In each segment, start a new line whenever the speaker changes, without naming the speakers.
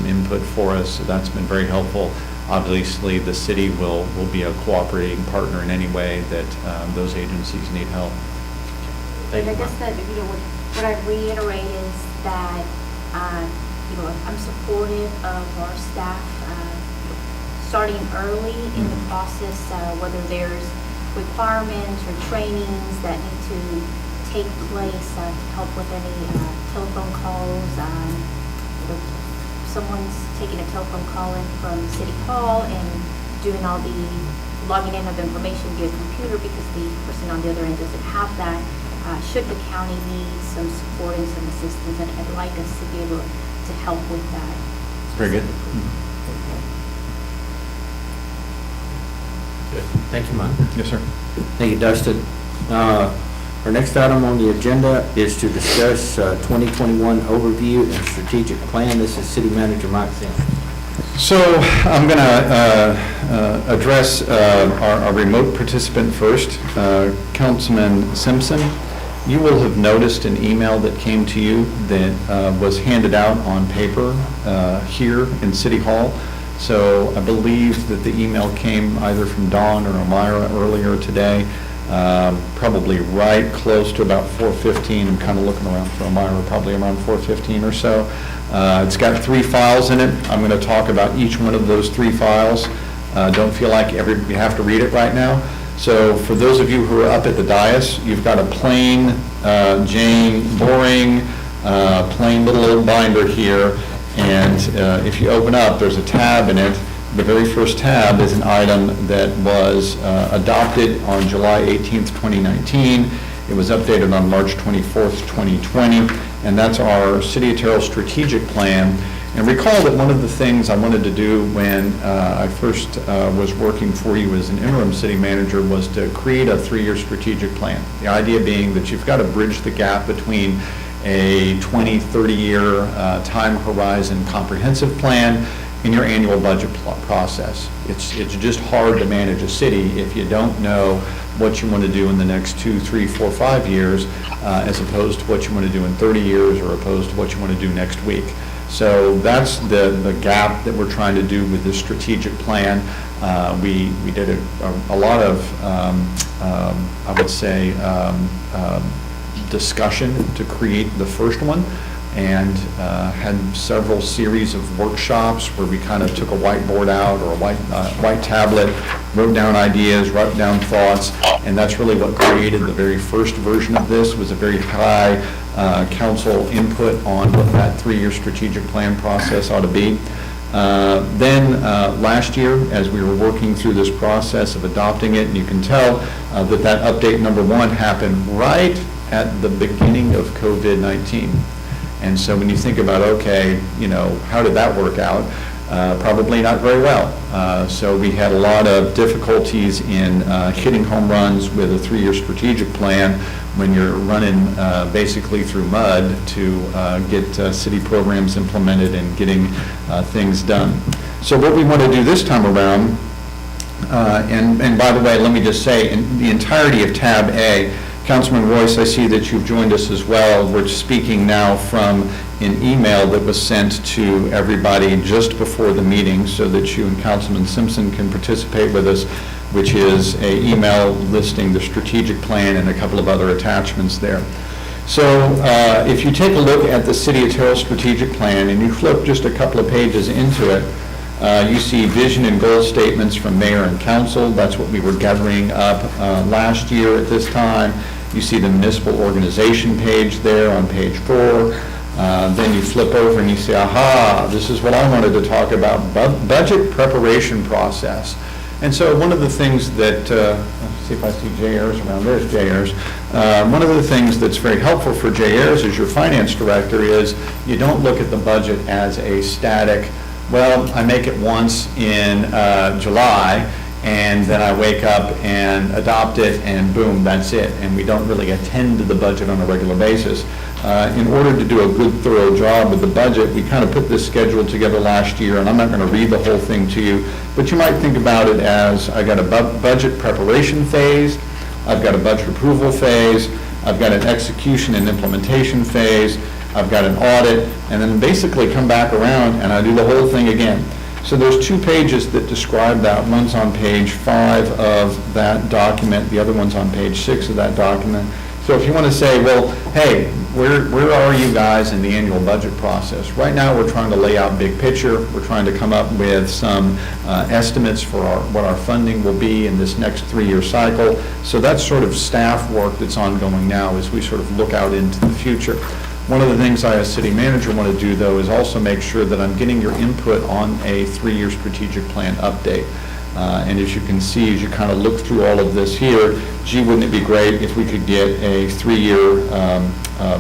some input for us, so that's been very helpful. Obviously, the city will be a cooperating partner in any way that those agencies need help.
Thank you. I guess that, what I'd reiterate is that, I'm supportive of our staff starting early in the process, whether there's requirements or trainings that need to take place to help with any telephone calls. If someone's taking a telephone call in from City Hall and doing all the logging in of information via computer because the person on the other end doesn't have that, should the county need some support and some assistance, and I'd like us to be able to help with that.
Very good.
Good. Thank you, Mike.
Yes, sir.
Thank you, Dustin. Our next item on the agenda is to discuss 2021 overview and strategic plan. This is City Manager Mike Sims.
So I'm going to address our remote participant first, Councilman Simpson. You will have noticed an email that came to you that was handed out on paper here in City Hall. So I believe that the email came either from Dawn or Amira earlier today, probably right close to about 4:15. I'm kind of looking around for Amira, probably around 4:15 or so. It's got 3 files in it. I'm going to talk about each one of those 3 files. Don't feel like you have to read it right now. So for those of you who are up at the dais, you've got a plain Jane, boring, plain little old binder here. And if you open up, there's a tab in it. The very first tab is an item that was adopted on July 18th, 2019. It was updated on March 24th, 2020, and that's our City of Terrell strategic plan. And recall that one of the things I wanted to do when I first was working for you as an interim city manager was to create a 3-year strategic plan. The idea being that you've got to bridge the gap between a 20, 30-year time horizon comprehensive plan in your annual budget process. It's just hard to manage a city if you don't know what you want to do in the next 2, 3, 4, 5 years as opposed to what you want to do in 30 years or opposed to what you want to do next week. So that's the gap that we're trying to do with this strategic plan. We did a lot of, I would say, discussion to create the first one, and had several series of workshops where we kind of took a whiteboard out or a white tablet, wrote down ideas, wrote down thoughts, and that's really what created the very first version of this. Was a very high council input on what that 3-year strategic plan process ought to be. Then last year, as we were working through this process of adopting it, and you can tell that update number 1 happened right at the beginning of COVID-19. And so when you think about, okay, how did that work out? Probably not very well. So we had a lot of difficulties in hitting home runs with a 3-year strategic plan when you're running basically through mud to get city programs implemented and getting things done. So what we want to do this time around, and by the way, let me just say, in the entirety of Tab A, Councilman Royce, I see that you've joined us as well. We're speaking now from an email that was sent to everybody just before the meeting so that you and Councilman Simpson can participate with us, which is an email listing the strategic plan and a couple of other attachments there. So if you take a look at the City of Terrell strategic plan and you flip just a couple of pages into it, you see vision and goal statements from mayor and council. That's what we were gathering up last year at this time. You see the municipal organization page there on page 4. Then you flip over and you say, aha, this is what I wanted to talk about, budget preparation process. And so one of the things that, let's see if I see Jay Ayers around, there's Jay Ayers. One of the things that's very helpful for Jay Ayers as your finance director is you don't look at the budget as a static, well, I make it once in July, and then I wake up and adopt it, and boom, that's it. And we don't really attend to the budget on a regular basis. In order to do a good, thorough job with the budget, we kind of put this schedule together last year, and I'm not going to read the whole thing to you, but you might think about it as I got a budget preparation phase, I've got a budget approval phase, I've got an execution and implementation phase, I've got an audit, and then basically come back around and I do the whole thing again. So there's 2 pages that describe that. One's on page 5 of that document, the other one's on page 6 of that document. So if you want to say, well, hey, where are you guys in the annual budget process? Right now, we're trying to lay out big picture. We're trying to come up with some estimates for what our funding will be in this next 3-year cycle. So that's sort of staff work that's ongoing now as we sort of look out into the future. One of the things I, as city manager, want to do, though, is also make sure that I'm getting your input on a 3-year strategic plan update. And as you can see, as you kind of look through all of this here, gee, wouldn't it be great if we could get a 3-year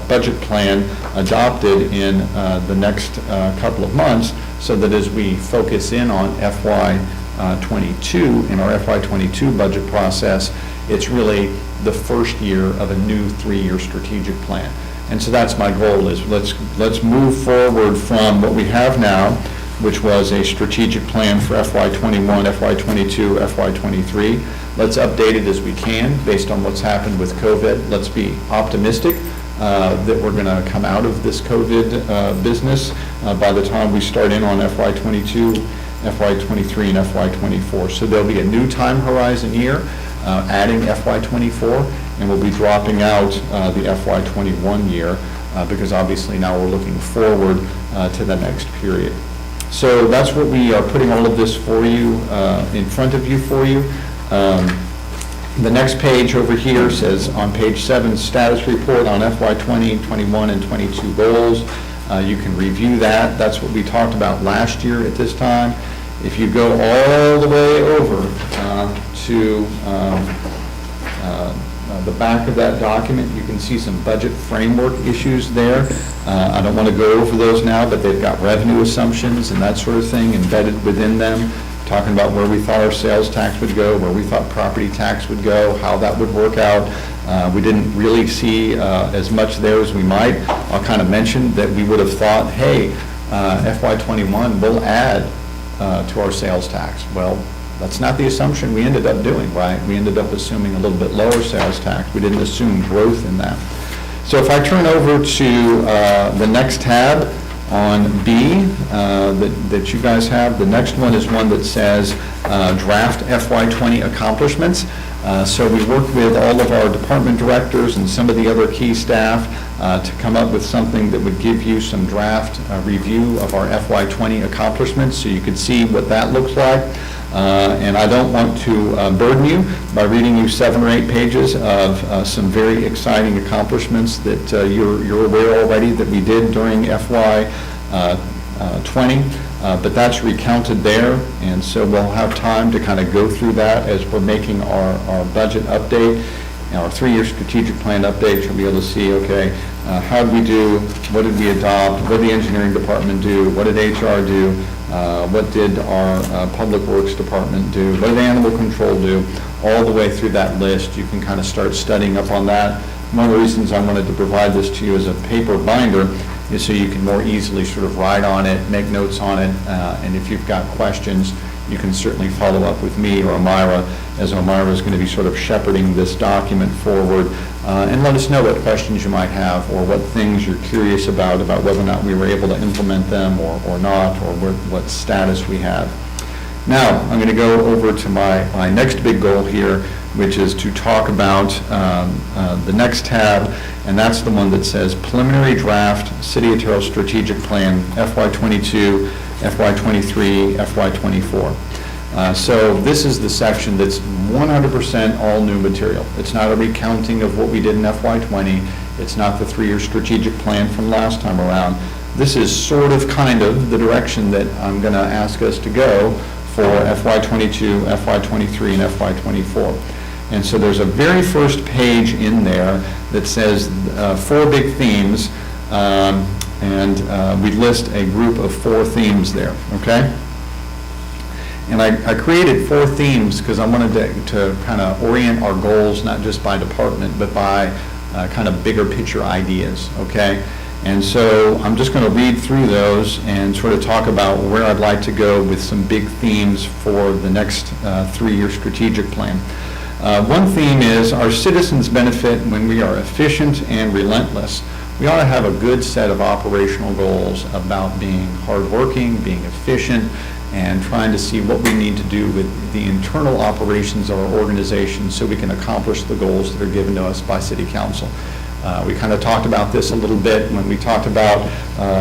budget plan adopted in the next couple of months, so that as we focus in on FY22, in our FY22 budget process, it's really the first year of a new 3-year strategic plan. And so that's my goal, is let's move forward from what we have now, which was a strategic plan for FY21, FY22, FY23. Let's update it as we can based on what's happened with COVID. Let's be optimistic that we're going to come out of this COVID business by the time we start in on FY22, FY23, and FY24. So there'll be a new time horizon year, adding FY24, and we'll be dropping out the FY21 year because obviously now we're looking forward to the next period. So that's what we are putting all of this for you, in front of you for you. The next page over here says on page 7, status report on FY20, 21, and 22 goals. You can review that. That's what we talked about last year at this time. If you go all the way over to the back of that document, you can see some budget framework issues there. I don't want to go over those now, but they've got revenue assumptions and that sort of thing embedded within them, talking about where we thought our sales tax would go, where we thought property tax would go, how that would work out. We didn't really see as much there as we might. I'll kind of mention that we would have thought, hey, FY21 will add to our sales tax. Well, that's not the assumption we ended up doing, right? We ended up assuming a little bit lower sales tax. We didn't assume growth in that. So if I turn over to the next tab on B that you guys have, the next one is one that says draft FY20 accomplishments. So we worked with all of our department directors and some of the other key staff to come up with something that would give you some draft review of our FY20 accomplishments, so you could see what that looks like. And I don't want to burden you by reading you 7 or 8 pages of some very exciting accomplishments that you're aware already that we did during FY20, but that's recounted there, and so we'll have time to kind of go through that as we're making our budget update. Our 3-year strategic plan update, you'll be able to see, okay, how did we do, what did we adopt, what did the engineering department do, what did HR do, what did our public works department do, what did animal control do, all the way through that list. You can kind of start studying up on that. One of the reasons I wanted to provide this to you as a paper binder is so you can more easily sort of write on it, make notes on it, and if you've got questions, you can certainly follow up with me or Amira, as Amira is going to be sort of shepherding this document forward, and let us know what questions you might have or what things you're curious about whether or not we were able to implement them or not, or what status we have. Now, I'm going to go over to my next big goal here, which is to talk about the next tab, and that's the one that says preliminary draft City of Terrell strategic plan FY22, FY23, FY24. So this is the section that's 100% all new material. It's not a recounting of what we did in FY20. It's not the 3-year strategic plan from last time around. This is sort of kind of the direction that I'm going to ask us to go for FY22, FY23, and FY24. And so there's a very first page in there that says 4 big themes, and we list a group of 4 themes there, okay? And I created 4 themes because I wanted to kind of orient our goals, not just by department, but by kind of bigger picture ideas, okay? And so I'm just going to read through those and sort of talk about where I'd like to go with some big themes for the next 3-year strategic plan. One theme is our citizens benefit when we are efficient and relentless. we ought to have a good set of operational goals about being hardworking, being efficient, and trying to see what we need to do with the internal operations of our organization so we can accomplish the goals that are given to us by City Council. We kind of talked about this a little bit when we talked about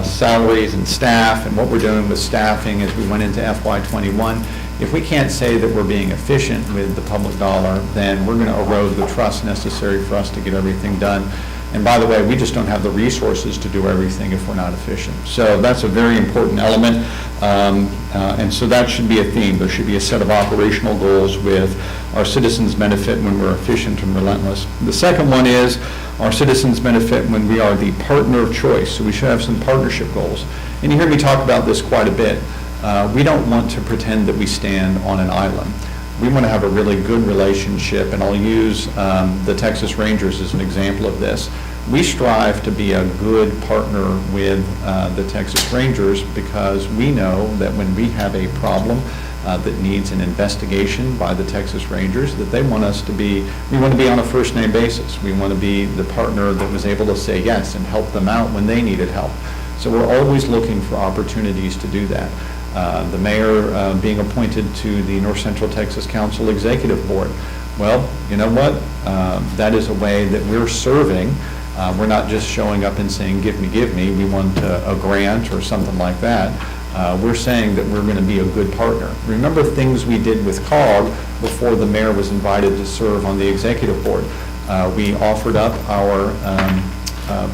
salaries and staff and what we're doing with staffing as we went into FY21. If we can't say that we're being efficient with the public dollar, then we're going to erode the trust necessary for us to get everything done. And by the way, we just don't have the resources to do everything if we're not efficient. So that's a very important element. And so that should be a theme. There should be a set of operational goals with our citizens benefit when we're efficient and relentless. The second one is our citizens benefit when we are the partner of choice. So we should have some partnership goals. And you hear me talk about this quite a bit. We don't want to pretend that we stand on an island. We want to have a really good relationship, and I'll use the Texas Rangers as an example of this. We strive to be a good partner with the Texas Rangers because we know that when we have a problem that needs an investigation by the Texas Rangers, that they want us to be, we want to be on a first name basis. We want to be the partner that was able to say yes and help them out when they needed help. So we're always looking for opportunities to do that. The mayor being appointed to the North Central Texas Council Executive Board. Well, you know what? That is a way that we're serving. We're not just showing up and saying, give me. We want a grant or something like that. We're saying that we're going to be a good partner. Remember things we did with COG before the mayor was invited to serve on the executive board. We offered up our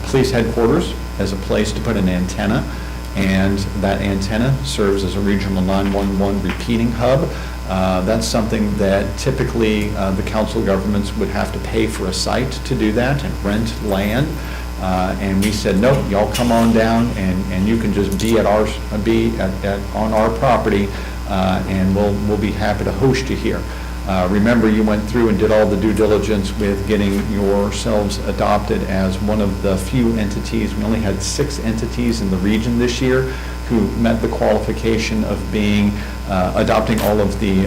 police headquarters as a place to put an antenna, and that antenna serves as a regional 911 repeating hub. That's something that typically the council governments would have to pay for a site to do that and rent land. And we said, nope, y'all come on down and you can just be at our on our property, and we'll be happy to host you here. Remember, you went through and did all the due diligence with getting yourselves adopted as one of the few entities. We only had 6 entities in the region this year who met the qualification of being adopting all of the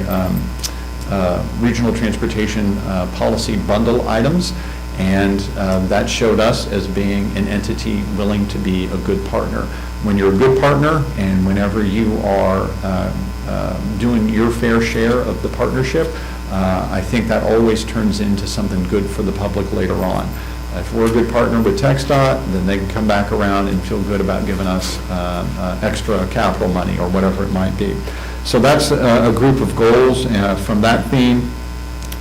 regional transportation policy bundle items. And that showed us as being an entity willing to be a good partner. When you're a good partner and whenever you are doing your fair share of the partnership, I think that always turns into something good for the public later on. If we're a good partner with TxDOT, then they can come back around and feel good about giving us extra capital money or whatever it might be. So that's a group of goals from that theme.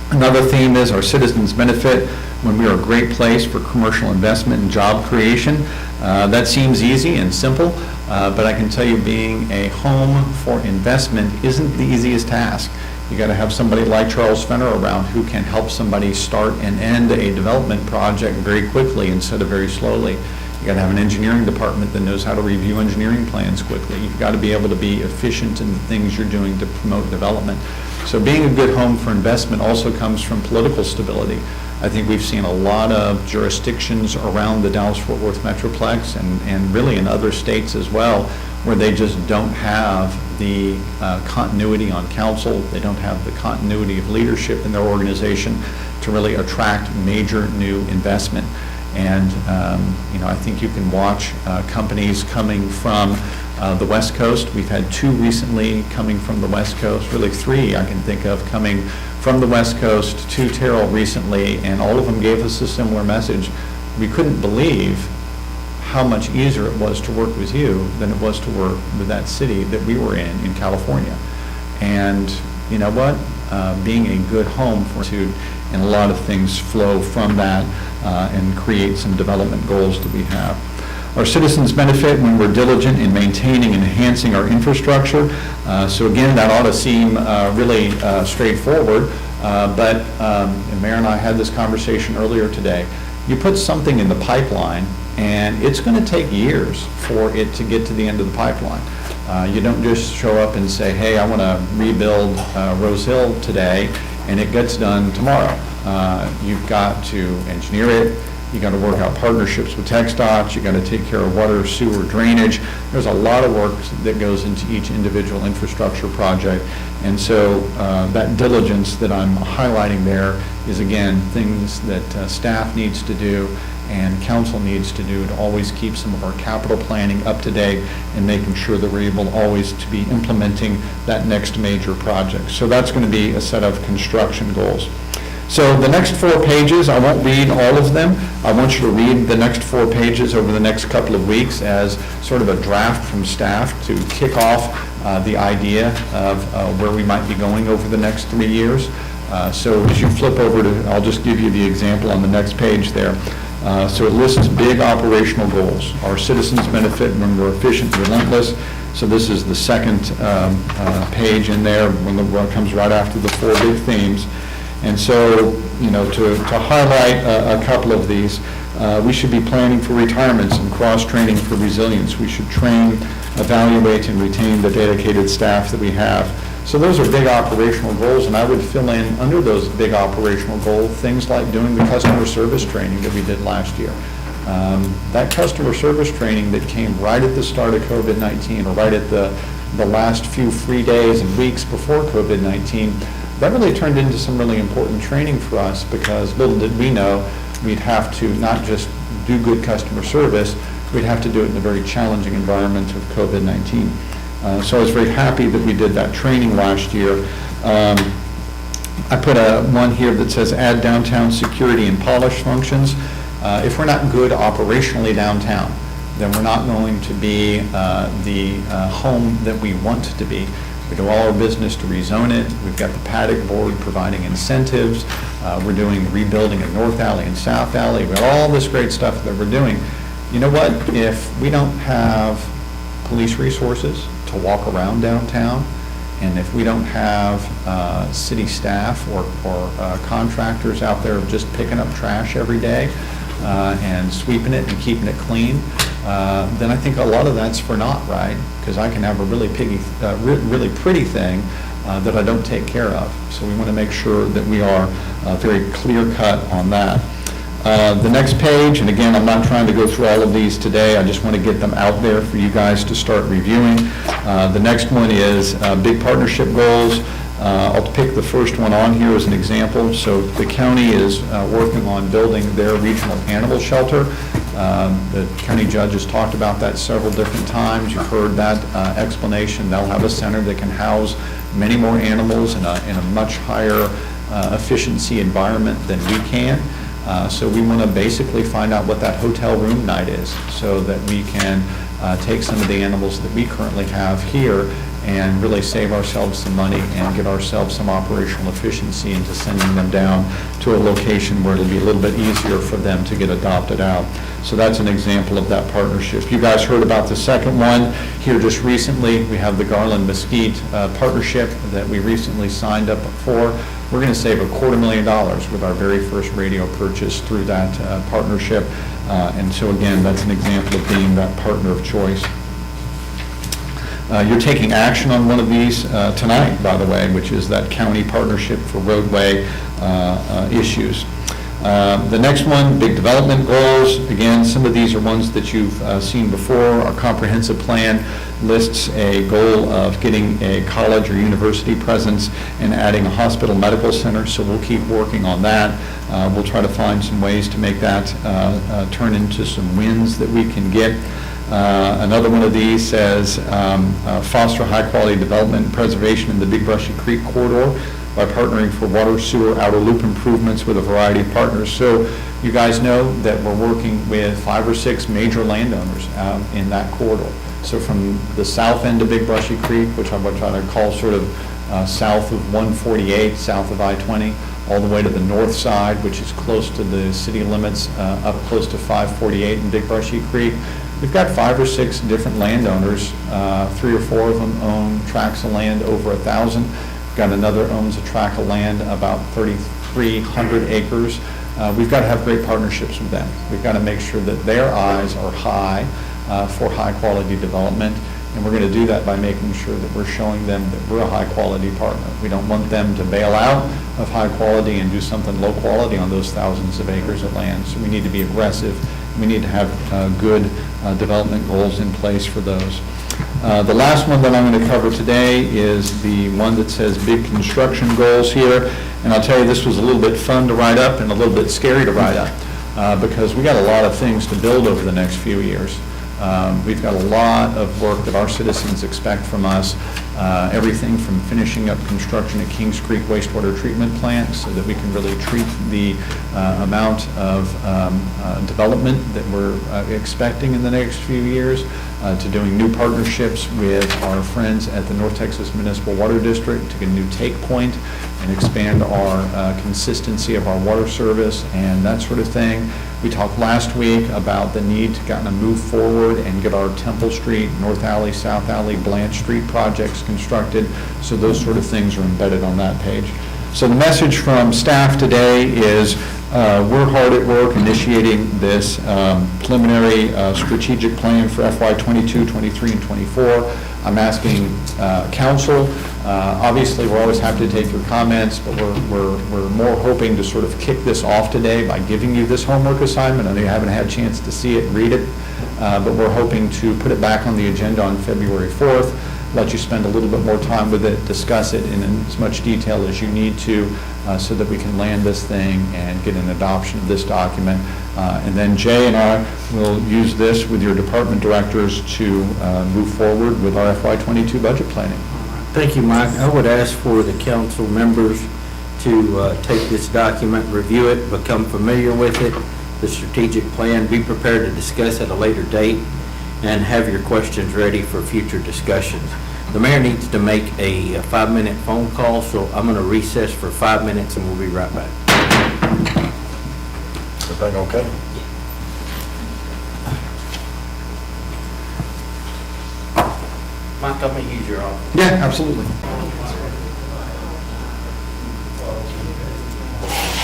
Another theme is our citizens benefit when we are a great place for commercial investment and job creation. That seems easy and simple, but I can tell you being a home for investment isn't the easiest task. You got to have somebody like Charles Fenner around who can help somebody start and end a development project very quickly instead of very slowly. You got to have an engineering department that knows how to review engineering plans quickly. You've got to be able to be efficient in the things you're doing to promote development. So being a good home for investment also comes from political stability. I think we've seen a lot of jurisdictions around the Dallas-Fort Worth Metroplex and really in other states as well, where they just don't have the continuity on council. They don't have the continuity of leadership in their organization to really attract major new investment. And I think you can watch companies coming from the West Coast. We've had 2 recently coming from the West Coast, really 3 I can think of coming from the West Coast to Terrell recently, and all of them gave us a similar message. We couldn't believe how much easier it was to work with you than it was to work with that city that we were in California. And you know what? Being a good home for and a lot of things flow from that and create some development goals that we have. Our citizens benefit when we're diligent in maintaining and enhancing our infrastructure. So again, that ought to seem really straightforward, but Mayor and I had this conversation earlier today. You put something in the pipeline and it's going to take years for it to get to the end of the pipeline. You don't just show up and say, hey, I want to rebuild Rose Hill today, and it gets done tomorrow. You've got to engineer it, You got to work out partnerships with TxDOT. You got to take care of water, sewer, drainage. There's a lot of work that goes into each individual infrastructure project. And so that diligence that I'm highlighting there is, again, things that staff needs to do and council needs to do to always keep some of our capital planning up to date and making sure that we're able always to be implementing that next major project. So that's going to be a set of construction goals. So the next 4 pages, I won't read all of them. I want you to read the next 4 pages over the next couple of weeks as sort of a draft from staff to kick off the idea of where we might be going over the next 3 years. So as you flip over to, I'll just give you the example on the next page there. So it lists big operational goals. Our citizens benefit when we're efficient and relentless. So this is the second page in there when it comes right after the 4 big themes. And so, you know, to highlight a couple of these, we should be planning for retirements and cross-training for resilience. We should train, evaluate, and retain the dedicated staff that we have. So those are big operational goals, and I would fill in under those big operational goals things like doing the customer service training that we did last year. That customer service training that came right at the start of COVID-19, or right at the last few free days and weeks before COVID-19, that really turned into some really important training for us, because little did we know we'd have to not just do good customer service, we'd have to do it in a very challenging environment of COVID-19. So I was very happy that we did that training last year. I put one here that says add downtown security and polish functions. If we're not good operationally downtown, then we're not going to be the home that we want to be. We do all our business to rezone it. We've got the paddock board providing incentives. We're doing rebuilding at North Alley and South Alley. We've got all this great stuff that we're doing. You know what? If we don't have police resources to walk around downtown, and if we don't have city staff or contractors out there just picking up trash every day and sweeping it and keeping it clean, then I think a lot of that's for naught, right? Because I can have a really pretty thing that I don't take care of. So we want to make sure that we are very clear cut on that. The next page, and again, I'm not trying to go through all of these today, I just want to get them out there for you guys to start reviewing. The next one is big partnership goals. I'll pick the first one on here as an example. So the county is working on building their regional animal shelter. The county judge has talked about that several different times. You've heard that explanation. They'll have a center that can house many more animals in a much higher efficiency environment than we can. So we want to basically find out what that hotel room night is, so that we can take some of the animals that we currently have here and really save ourselves some money and get ourselves some operational efficiency into sending them down to a location where it'll be a little bit easier for them to get adopted out. So that's an example of that partnership. You guys heard about the second one here just recently. We have the Garland Mesquite partnership that we recently signed up for. We're going to save $250,000 with our very first radio purchase through that partnership. And so again, that's an example of being that partner of choice. You're taking action on one of these tonight, by the way, which is that county partnership for roadway issues. The next one, big development goals. Again, some of these are ones that you've seen before. Our comprehensive plan lists a goal of getting a college or university presence and adding a hospital medical center, so we'll keep working on that. We'll try to find some ways to make that turn into some wins that we can get. Another one of these says foster high-quality development and preservation in the Big Brushy Creek corridor by partnering for water, sewer, outer loop improvements with a variety of partners. So you guys know that we're working with 5 or 6 major landowners in that corridor. So from the south end of Big Brushy Creek, which I would try to call sort of south of 148, south of I-20, all the way to the north side, which is close to the city limits, up close to 548 in Big Brushy Creek. We've got 5 or 6 different landowners. 3 or 4 of them own tracts of land over 1,000. Got another owns a tract of land about 3,300 acres. We've got to have great partnerships with them. We've got to make sure that their eyes are high for high quality development, And we're going to do that by making sure that we're showing them that we're a high-quality partner. We don't want them to bail out of high quality and do something low quality on those thousands of acres of land. So we need to be aggressive. We need to have good development goals in place for those. The last one that I'm going to cover today is the one that says big construction goals here. And I'll tell you, this was a little bit fun to write up and a little bit scary to write up because we got a lot of things to build over the next few years. We've got a lot of work that our citizens expect from us, everything from finishing up construction at Kings Creek wastewater treatment plant so that we can really treat the amount of development that we're expecting in the next few years, to doing new partnerships with our friends at the North Texas Municipal Water District to get a new take point and expand our consistency of our water service and that sort of thing. We talked last week about the need to kind of move forward and get our Temple Street, North Alley, South Alley, Blanche Street projects constructed. So those sort of things are embedded on that page. So the message from staff today is we're hard at work initiating this preliminary strategic plan for FY 22, 23, and 24. I'm asking council, obviously we're always happy to take your comments, but we're more hoping to sort of kick this off today by giving you this homework assignment. I know you haven't had a chance to see it, read it, but we're hoping to put it back on the agenda on February 4th, let you spend a little bit more time with it, discuss it in as much detail as you need to so that we can land this thing and get an adoption of this document. And then Jay and I will use this with your department directors to move forward with our FY22 budget planning.
Thank you, Mike. I would ask for the council members to take this document, review it, become familiar with it, the strategic plan, be prepared to discuss at a later date, and have your questions ready for future discussions. The mayor needs to make a 5-minute phone call, so I'm going to recess for 5 minutes and we'll be right back.
Everything okay?
Mike, I'm going to use your office.
Yeah, absolutely.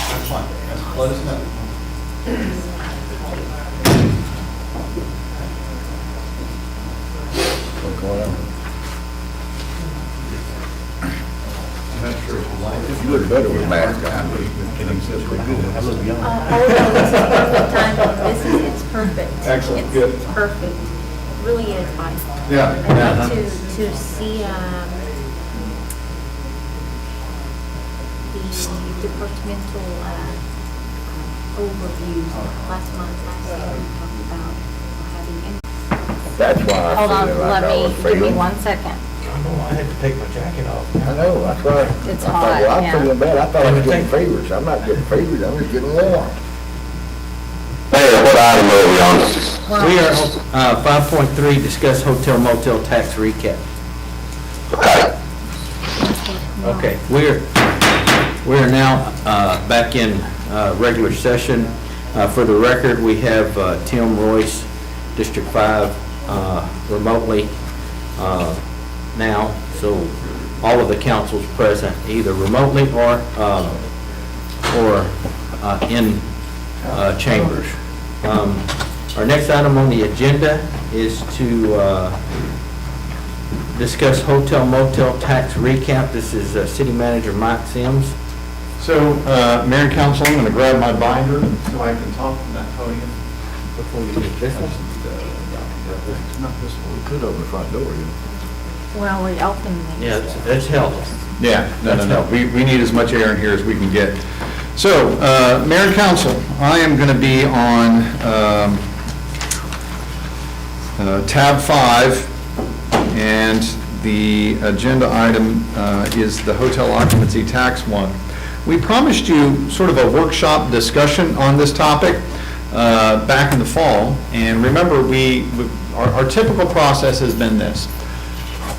That's fine. Let us know.
What's going on? You look better with mask on. I look young.
Oh, no, this is perfect timing. It's perfect.
Excellent, good.
It's perfect. Really is, Mike.
Yeah.
I'd like to see the departmental overview. Last year, we talked about having.
That's why I
Hold on,
feel like I was
give me
feeling.
1 second.
I know, I had to take my jacket off.
I know, that's right.
It's
I thought,
hot,
well, I'm
yeah.
feeling bad. I thought I was getting fevers. I'm not getting fevers, I'm just getting warm. Mayor, what item are we on?
We are 5.3, discuss hotel motel tax recap. Okay, we're now back in regular session. For the record, we have Tim Royce, District 5, remotely now, so all of the council's present, either remotely or in chambers. Our next item on the agenda is to discuss hotel motel tax recap. This is City Manager Mike Sims.
So, Mayor and Council, I'm going to grab my binder so I can talk from that podium.
Before you get this one.
It's not this one. We could open the front door, you know.
Well, we opened these.
Yeah, that's helpful.
Yeah, no. We need as much air in here as we can get. So, Mayor and Council, I am going to be on tab 5, and the agenda item is the hotel occupancy tax one. We promised you sort of a workshop discussion on this topic back in the fall, and remember, our typical process has been this.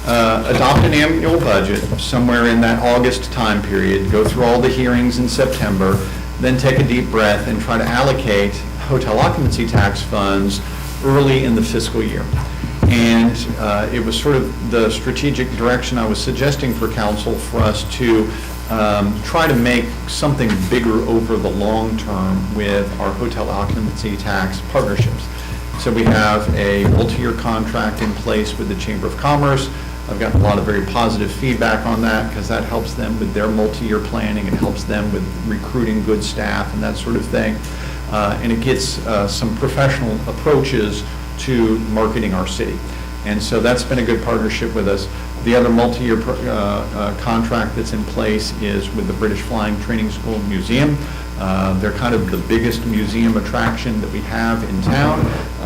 Adopt an annual budget somewhere in that August time period, go through all the hearings in September, then take a deep breath and try to allocate hotel occupancy tax funds early in the fiscal year. And it was sort of the strategic direction I was suggesting for council for us to try to make something bigger over the long term with our hotel occupancy tax partnerships. So we have a multi-year contract in place with the Chamber of Commerce. I've gotten a lot of very positive feedback on that because that helps them with their multi-year planning. It helps them with recruiting good staff and that sort of thing. And it gets some professional approaches to marketing our city. And so that's been a good partnership with us. The other multi-year contract that's in place is with the British Flying Training School Museum. They're kind of the biggest museum attraction that we have in town.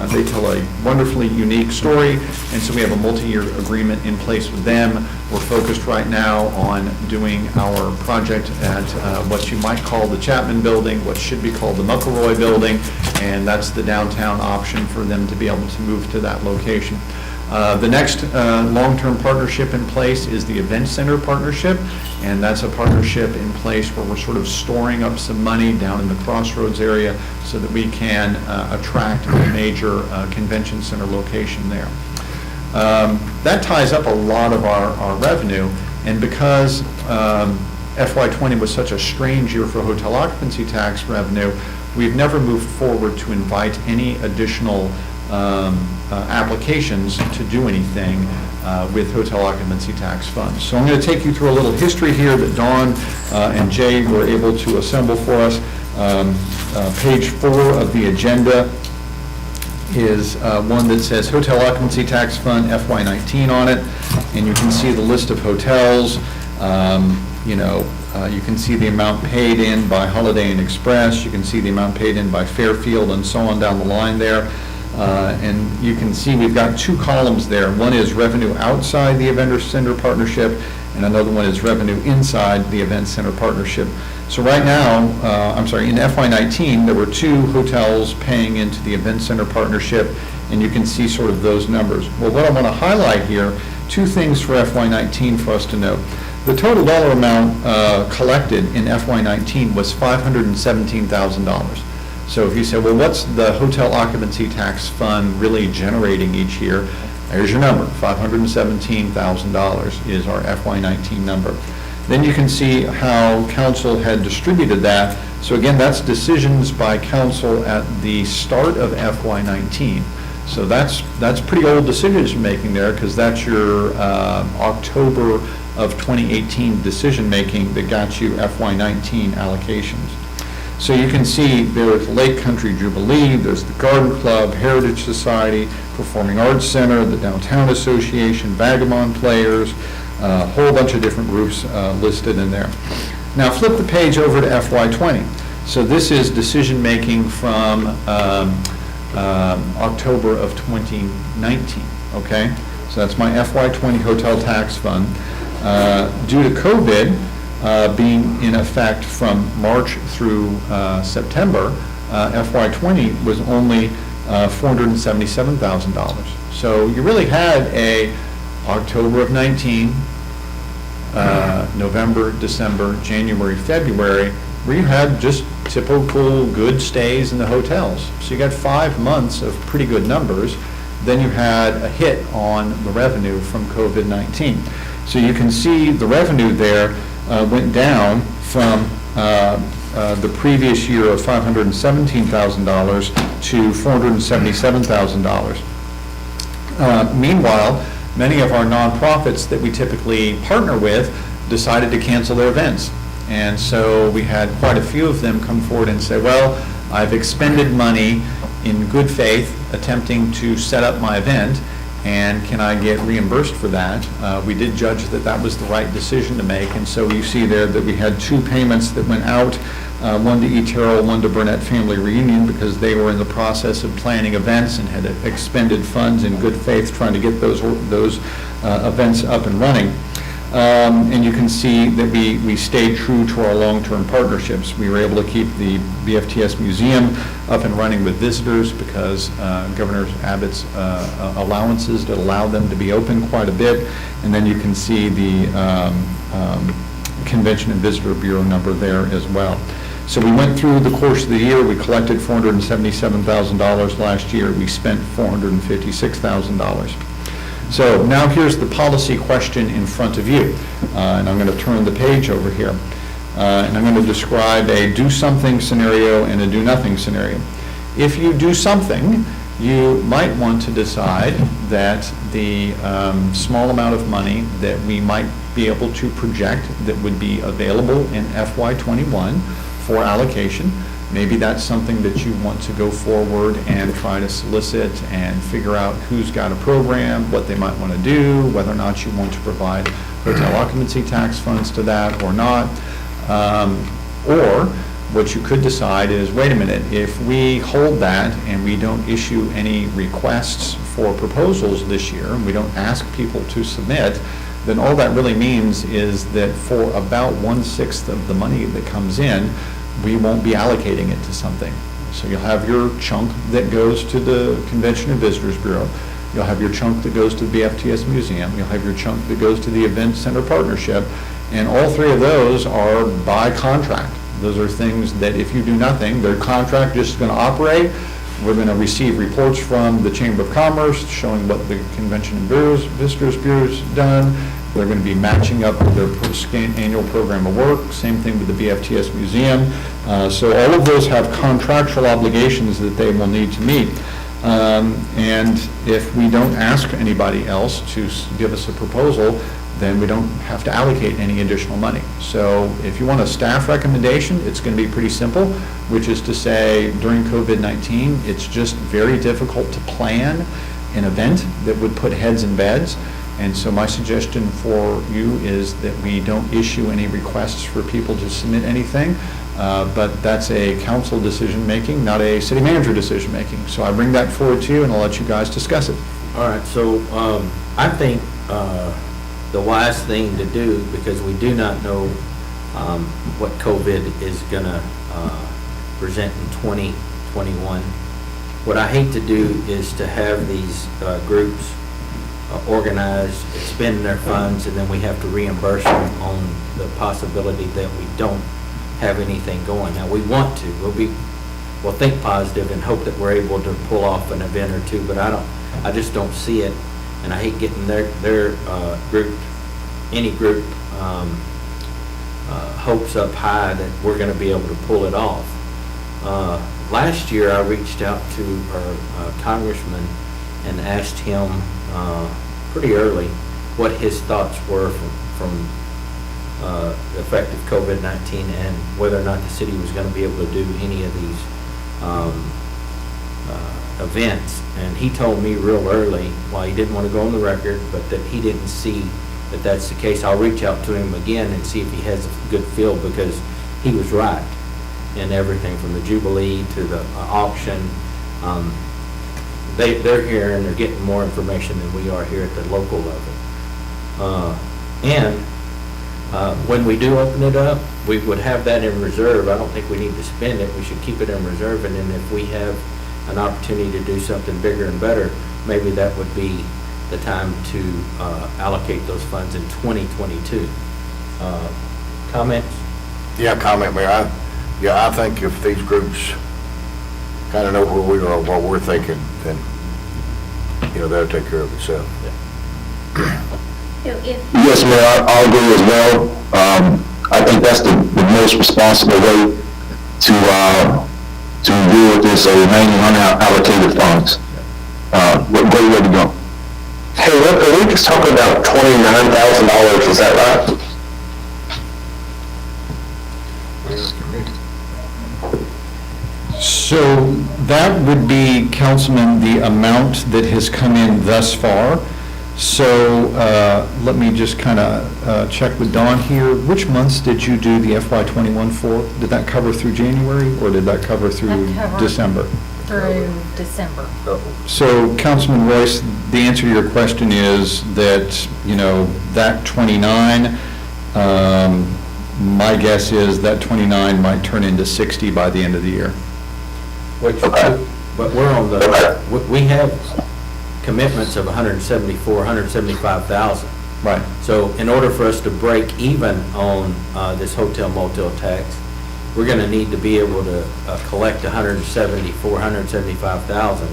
They tell a wonderfully unique story, and so we have a multi-year agreement in place with them. We're focused right now on doing our project at what you might call the Chapman Building, what should be called the McElroy Building, and that's the downtown option for them to be able to move to that location. The next long-term partnership in place is the Event Center Partnership, and that's a partnership in place where we're sort of storing up some money down in the Crossroads area so that we can attract a major convention center location there. That ties up a lot of our revenue, and because FY20 was such a strange year for hotel occupancy tax revenue, we've never moved forward to invite any additional applications to do anything with hotel occupancy tax funds. So I'm going to take you through a little history here that Dawn and Jay were able to assemble for us. Page 4 of the agenda is one that says Hotel Occupancy Tax Fund FY19 on it, and you can see the list of hotels. You can see the amount paid in by Holiday Inn Express. You can see the amount paid in by Fairfield and so on down the line there. And you can see we've got two columns there. One is revenue outside the Event Center Partnership, and another one is revenue inside the Event Center Partnership. So right now, in FY19, there were 2 hotels paying into the Event Center Partnership, and you can see sort of those numbers. Well, what I want to highlight here, 2 things for FY19 for us to know. The total dollar amount collected in FY19 was $517,000. So if you say, well, what's the hotel occupancy tax fund really generating each year? There's your number, $517,000 is our FY19 number. Then you can see how council had distributed that. So again, that's decisions by council at the start of FY19. So that's pretty old decision making there, because that's your October of 2018 decision making that got you FY19 allocations. So you can see there's Lake Country Jubilee, there's the Garden Club, Heritage Society, Performing Arts Center, the Downtown Association, Vagabond Players, a whole bunch of different groups listed in there. Now flip the page over to FY20. So this is decision-making from October of 2019, okay? So that's my FY20 hotel tax fund. Due to COVID, being in effect from March through September, FY20 was only $477,000. So you really had a October of 19, November, December, January, February, where you had just typical good stays in the hotels. So you got 5 months of pretty good numbers. Then you had a hit on the revenue from COVID-19. So you can see the revenue there went down from the previous year of $517,000 to $477,000. Meanwhile, many of our nonprofits that we typically partner with decided to cancel their events. And so we had quite a few of them come forward and say, well, I've expended money in good faith attempting to set up my event, and can I get reimbursed for that? We did judge that that was the right decision to make, and so you see there that we had 2 payments that went out, one to eTerrell, one to Burnett Family Reunion, because they were in the process of planning events and had expended funds in good faith trying to get those events up and running. And you can see that we stayed true to our long-term partnerships. We were able to keep the BFTS Museum up and running with visitors because Governor Abbott's allowances did allow them to be open quite a bit. And then you can see the Convention and Visitor Bureau number there as well. So we went through the course of the year. We collected $477,000 last year. We spent $456,000. So now here's the policy question in front of you. And I'm going to turn the page over here. And I'm going to describe a do something scenario and a do nothing scenario. If you do something, you might want to decide that the small amount of money that we might be able to project that would be available in FY21 for allocation, maybe that's something that you want to go forward and try to solicit and figure out who's got a program, what they might want to do, whether or not you want to provide hotel occupancy tax funds to that or not. Or what you could decide is, wait a minute, if we hold that and we don't issue any requests for proposals this year, and we don't ask people to submit, then all that really means is that for about 1/6 of the money that comes in, we won't be allocating it to something. So you'll have your chunk that goes to the Convention and Visitors Bureau, you'll have your chunk that goes to the BFTS Museum, you'll have your chunk that goes to the Event Center Partnership, and all three of those are by contract. Those are things that if you do nothing, their contract just is going to operate. We're going to receive reports from the Chamber of Commerce showing what the Convention and Visitors Bureau's done. They're going to be matching up with their annual program of work. Same thing with the BFTS Museum. So all of those have contractual obligations that they will need to meet. And if we don't ask anybody else to give us a proposal, then we don't have to allocate any additional money. So if you want a staff recommendation, it's going to be pretty simple, which is to say during COVID-19, it's just very difficult to plan an event that would put heads in beds. And so my suggestion for you is that we don't issue any requests for people to submit anything, but that's a council decision-making, not a city manager decision-making. So I bring that forward to you, and I'll let you guys discuss it.
All right, so I think the wise thing to do, because we do not know what COVID is going to present in 2021, what I hate to do is to have these groups organized, spend their funds, and then we have to reimburse them on the possibility that we don't have anything going. Now, we want to. We'll think positive and hope that we're able to pull off an event or two, but I just don't see it, and I hate getting their group, any group, hopes up high that we're going to be able to pull it off. Last year, I reached out to our congressman and asked him pretty early what his thoughts were from the effect of COVID-19 and whether or not the city was going to be able to do any of these events. And he told me real early, while he didn't want to go on the record, but that he didn't see that that's the case. I'll reach out to him again and see if he has a good feel, because he was right in everything from the Jubilee to the auction. They're here and they're getting more information than we are here at the local level. When we do open it up, we would have that in reserve. I don't think we need to spend it. We should keep it in reserve, and then if we have an opportunity to do something bigger and better, maybe that would be the time to allocate those funds in 2022. Comments?
Yeah, comment, Mayor. I think if these groups kind of know where we are, what we're thinking, then, they'll take care of itself.
So if,
Yes, Mayor, I'll agree as well. I think that's the most responsible way to deal with this remaining unallocated funds. Great way to go.
Hey, look, are we just talking about $29,000, is that right?
So that would be, Councilman, the amount that has come in thus far. So let me just kind of check with Dawn here. Which months did you do the FY21 for? Did that cover through January, or did that cover through
That covered
December?
through December.
So, Councilman Royce, the answer to your question is that, that 29, my guess is that 29 might turn into 60 by the end of the year.
But we're on we have commitments of 175,000.
Right.
So in order for us to break even on this hotel motel tax, we're going to need to be able to collect 175,000.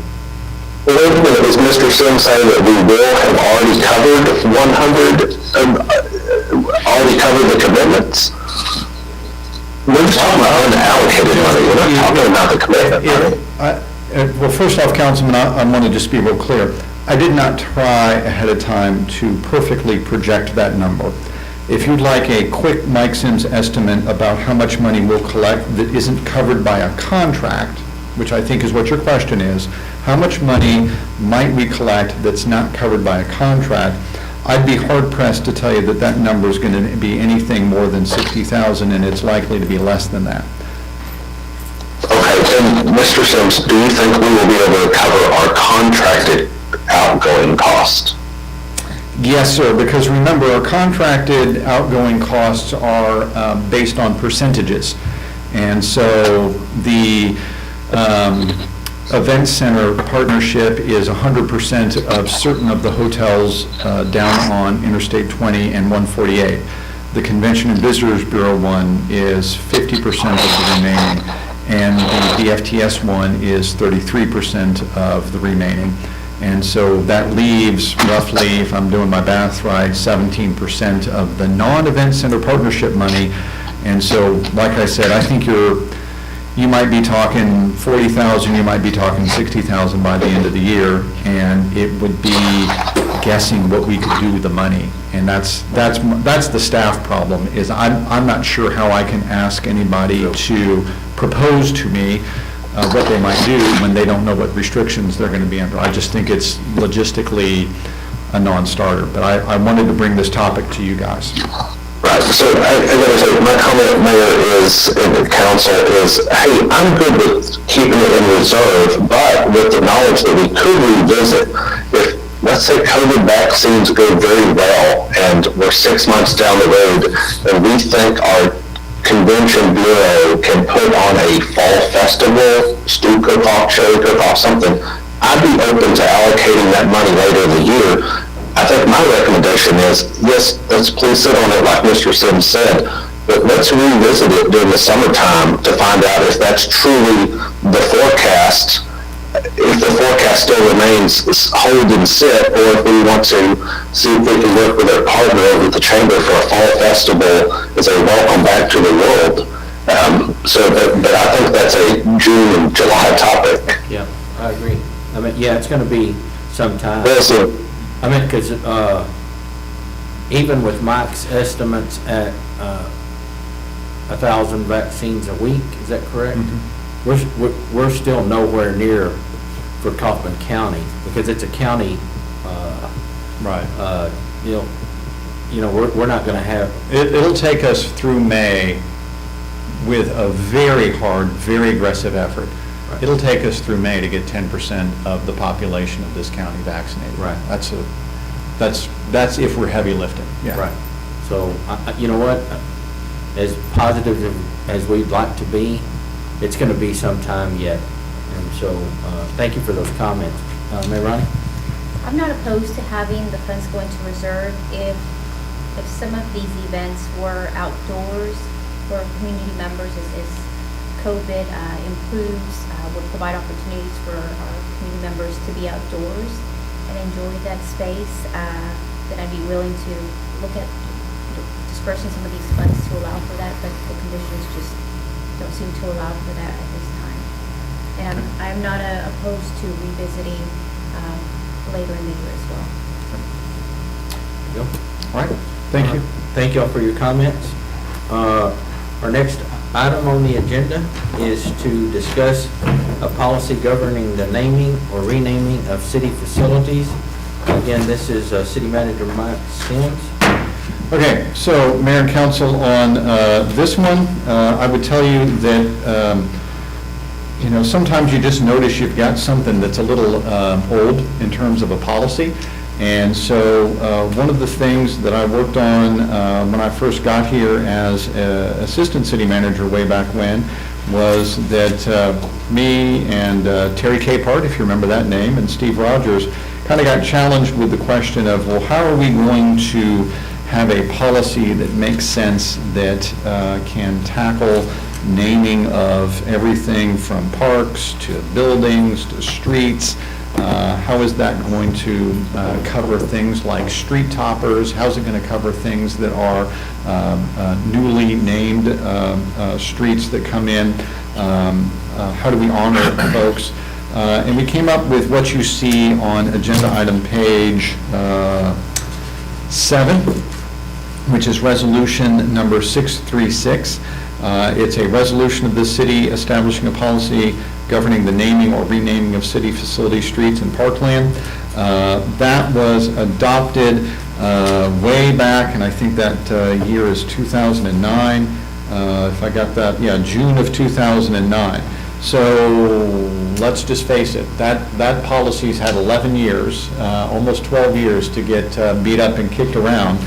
Wait a minute, is Mr. Sim saying that we will have already covered the commitments? We're just talking about unallocated money, we're not talking about the commitment money.
Well, first off, Councilman, I want to just be real clear. I did not try ahead of time to perfectly project that number. If you'd like a quick Mike Sims estimate about how much money we'll collect that isn't covered by a contract, which I think is what your question is, how much money might we collect that's not covered by a contract? I'd be hard pressed to tell you that that number is going to be anything more than 60,000, and it's likely to be less than that.
Okay, and Mr. Sims, do you think we will be able to cover our contracted outgoing cost?
Yes, sir, because remember, our contracted outgoing costs are based on percentages. And so the Event Center partnership is 100% of certain of the hotels down on Interstate 20 and 148. The Convention and Visitors Bureau one is 50% of the remaining, and the DFTS one is 33% of the remaining. And so that leaves roughly, if I'm doing my math right, 17% of the non-Event Center partnership money. And so, like I said, I think you might be talking 40,000, you might be talking 60,000 by the end of the year, and it would be guessing what we could do with the money. And that's the staff problem, is I'm not sure how I can ask anybody to propose to me what they might do when they don't know what restrictions they're going to be under. I just think it's logistically a non-starter. But I wanted to bring this topic to you guys.
Right, so I gotta say, my comment, Mayor, is, and the council is, hey, I'm good with keeping it in reserve, but with the knowledge that we could revisit, if, let's say, COVID vaccines go very well, and we're 6 months down the road, and we think our Convention Bureau can put on a fall festival, stew cook-off, cherry cook-off, something, I'd be open to allocating that money later in the year. I think my recommendation is, yes, let's please sit on it like Mr. Sims said, but let's revisit it during the summertime to find out if that's truly the forecast, if the forecast still remains hold and sit, or if we want to see if we can work with our partner over at the Chamber for a fall festival as a welcome back to the world. But I think that's a June and July topic.
Yeah, I agree. I mean, yeah, it's going to be some time.
Well, so,
I mean, because even with Mike's estimates at 1,000 vaccines a week, is that correct? Mm-hmm. We're still nowhere near for Kaufman County, because it's a county
Right.
deal. You know, we're not going to have.
It'll take us through May with a very hard, very aggressive effort.
Right.
It'll take us through May to get 10% of the population of this county vaccinated.
Right.
That's if we're heavy lifting. Yeah.
Right. So, you know what? As positive as we'd like to be, it's going to be some time yet. And so, thank you for those comments. Mayor Ronnie?
I'm not opposed to having the funds go into reserve if some of these events were outdoors for community members as COVID improves, would provide opportunities for our community members to be outdoors and enjoy that space, then I'd be willing to look at dispersing some of these funds to allow for that, but the conditions just don't seem to allow for that at this time. And I'm not opposed to revisiting later in the year as well.
Yep.
All right. Thank you.
Thank you all for your comments. Our next item on the agenda is to discuss a policy governing the naming or renaming of city facilities. Again, this is City Manager Mike Sims.
Okay, so Mayor and Council, on this one, I would tell you that, sometimes you just notice you've got something that's a little old in terms of a policy. And so one of the things that I worked on when I first got here as Assistant City Manager way back when was that me and Terry Capehart, if you remember that name, and Steve Rogers kind of got challenged with the question of, well, how are we going to have a policy that makes sense that can tackle naming of everything from parks to buildings to streets? How is that going to cover things like street toppers? How's it going to cover things that are newly named streets that come in? How do we honor folks? And we came up with what you see on agenda item page 7, which is resolution number 636. It's a resolution of the city establishing a policy governing the naming or renaming of city facility streets in Parkland. That was adopted way back, and I think that year is 2009. If I got that, yeah, June of 2009. So let's just face it, that policy's had 11 years, almost 12 years to get beat up and kicked around.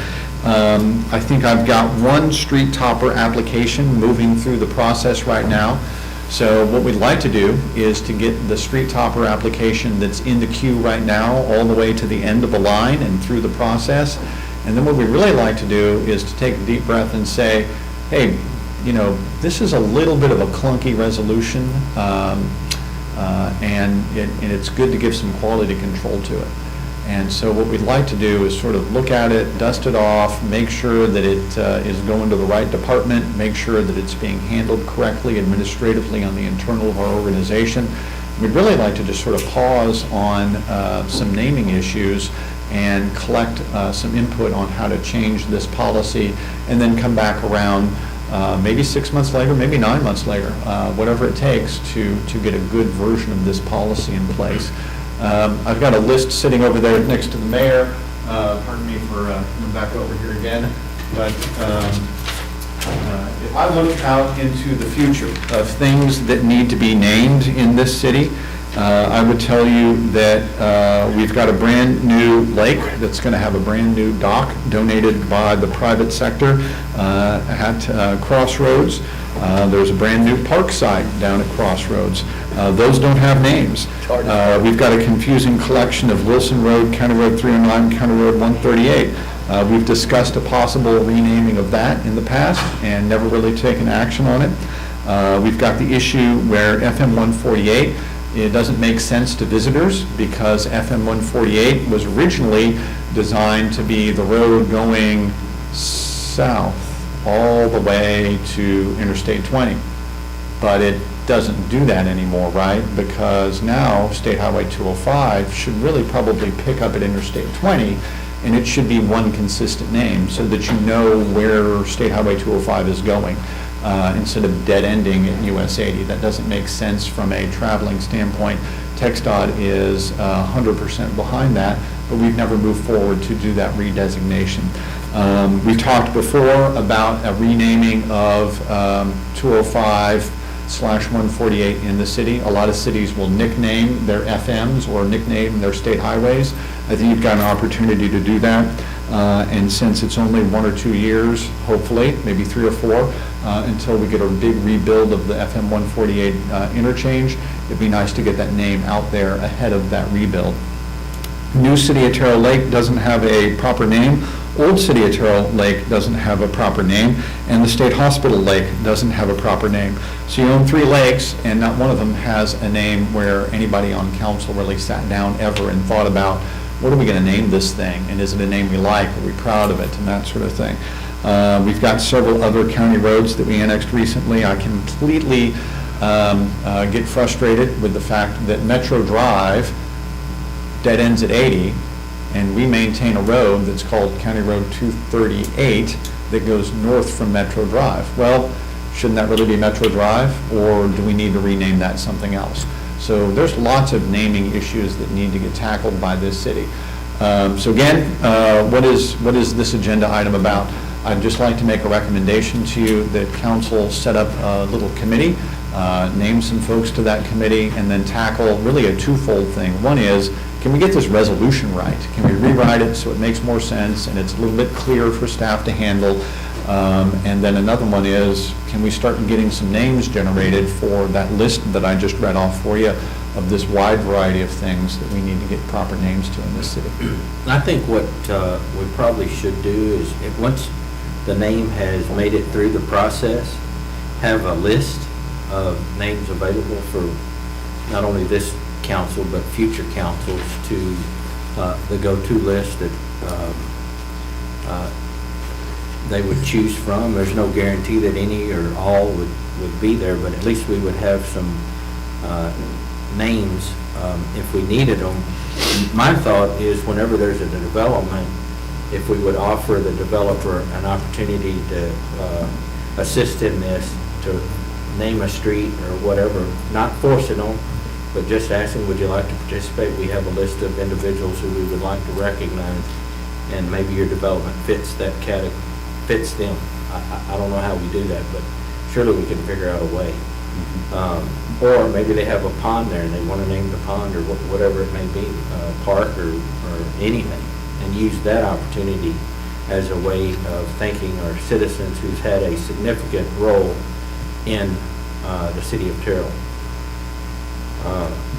I think I've got one street topper application moving through the process right now. So what we'd like to do is to get the street topper application that's in the queue right now all the way to the end of the line and through the process. And then what we'd really like to do is to take a deep breath and say, hey, you know, this is a little bit of a clunky resolution, and it's good to give some quality control to it. And so what we'd like to do is sort of look at it, dust it off, make sure that it is going to the right department, make sure that it's being handled correctly administratively on the internal of our organization. We'd really like to just sort of pause on some naming issues and collect some input on how to change this policy, and then come back around maybe 6 months later, maybe 9 months later, whatever it takes to get a good version of this policy in place. I've got a list sitting over there next to the mayor. Pardon me for coming back over here again. But if I look out into the future of things that need to be named in this city, I would tell you that we've got a brand-new lake that's going to have a brand-new dock donated by the private sector at Crossroads. There's a brand-new park site down at Crossroads. Those don't have names. We've got a confusing collection of Wilson Road, County Road 309, County Road 138. We've discussed a possible renaming of that in the past and never really taken action on it. We've got the issue where FM 148, it doesn't make sense to visitors because FM 148 was originally designed to be the road going south all the way to Interstate 20. But it doesn't do that anymore, right? Because now State Highway 205 should really probably pick up at Interstate 20, and it should be one consistent name so that you know where State Highway 205 is going. Instead of dead-ending at US 80. That doesn't make sense from a traveling standpoint. TxDOT is 100% behind that, but we've never moved forward to do that redesignation. We talked before about a renaming of 205/148 in the city. A lot of cities will nickname their FMs or nickname their state highways. I think you've got an opportunity to do that. And since it's only 1 or 2 years, hopefully, maybe 3 or 4, until we get a big rebuild of the FM 148 interchange, it'd be nice to get that name out there ahead of that rebuild. New City Otero Lake doesn't have a proper name. Old City Otero Lake doesn't have a proper name, and the State Hospital Lake doesn't have a proper name. So you own 3 lakes, and not one of them has a name where anybody on council really sat down ever and thought about, what are we going to name this thing, and is it a name we like, are we proud of it, and that sort of thing. We've got several other county roads that we annexed recently. I completely get frustrated with the fact that Metro Drive dead ends at 80, and we maintain a road that's called County Road 238 that goes north from Metro Drive. Well, shouldn't that really be Metro Drive, or do we need to rename that something else? So there's lots of naming issues that need to get tackled by this city. So again, what is this agenda item about? I'd just like to make a recommendation to you that council set up a little committee, name some folks to that committee, and then tackle really a twofold thing. One is, can we get this resolution right? Can we rewrite it so it makes more sense and it's a little bit clearer for staff to handle? And then another one is, can we start getting some names generated for that list that I just read off for you of this wide variety of things that we need to get proper names to in this city?
I think what we probably should do is, once the name has made it through the process, have a list of names available for not only this council, but future councils to the go-to list that they would choose from. There's no guarantee that any or all would be there, but at least we would have some names if we needed them. My thought is whenever there's a development, if we would offer the developer an opportunity to assist in this, to name a street or whatever, not forcing them, but just asking, would you like to participate? We have a list of individuals who we would like to recognize, and maybe your development fits that category, fits them. I don't know how we do that, but surely we can figure out a way. Or maybe they have a pond there and they want to name the pond or whatever it may be, park or anything, and use that opportunity as a way of thanking our citizens who's had a significant role in the city of Terrell.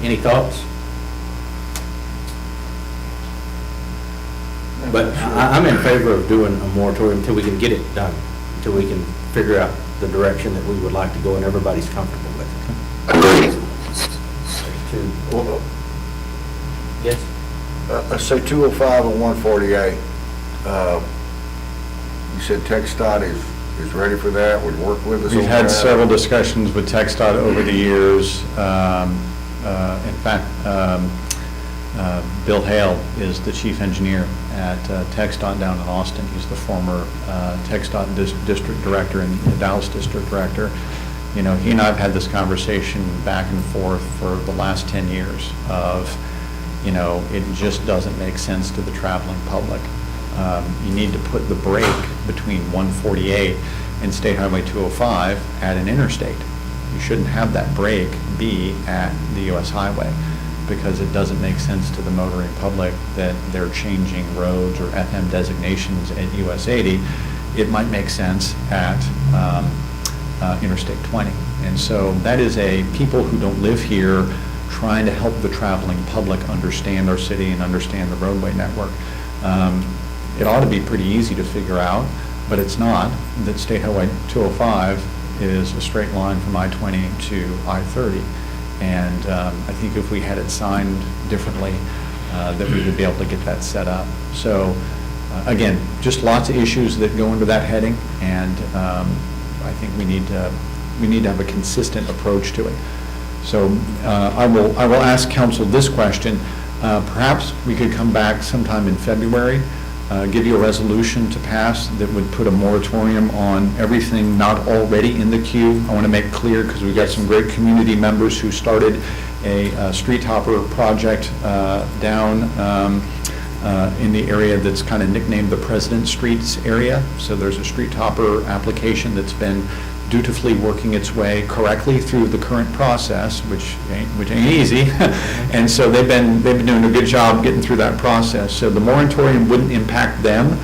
Any thoughts? But I'm in favor of doing a moratorium until we can get it done, until we can figure out the direction that we would like to go and everybody's comfortable with it.
Agreed.
Yes?
Let's say 205 and 148. You said TxDOT is ready for that, would work with us?
We've
on
had
that?
several discussions with TxDOT over the years. In fact, Bill Hale is the chief engineer at TxDOT down in Austin. He's the former TxDOT district director and the Dallas district director. You know, he and I have had this conversation back and forth for the last 10 years of, you know, it just doesn't make sense to the traveling public. You need to put the break between 148 and State Highway 205 at an interstate. You shouldn't have that break be at the US highway, because it doesn't make sense to the motoring public that they're changing roads or FM designations at US 80. It might make sense at Interstate 20. And so that is a people who don't live here trying to help the traveling public understand our city and understand the roadway network. It ought to be pretty easy to figure out, but it's not, that State Highway 205 is a straight line from I-20 to I-30. And I think if we had it signed differently, that we would be able to get that set up. So again, just lots of issues that go into that heading, and I think we need to have a consistent approach to it. So I will ask council this question. Perhaps we could come back sometime in February, give you a resolution to pass that would put a moratorium on everything not already in the queue. I want to make clear, because we've got some great community members who started a street hopper project down in the area that's kind of nicknamed the President Streets area. So there's a street hopper application that's been dutifully working its way correctly through the current process, which ain't easy. And so they've been doing a good job getting through that process. So the moratorium wouldn't impact them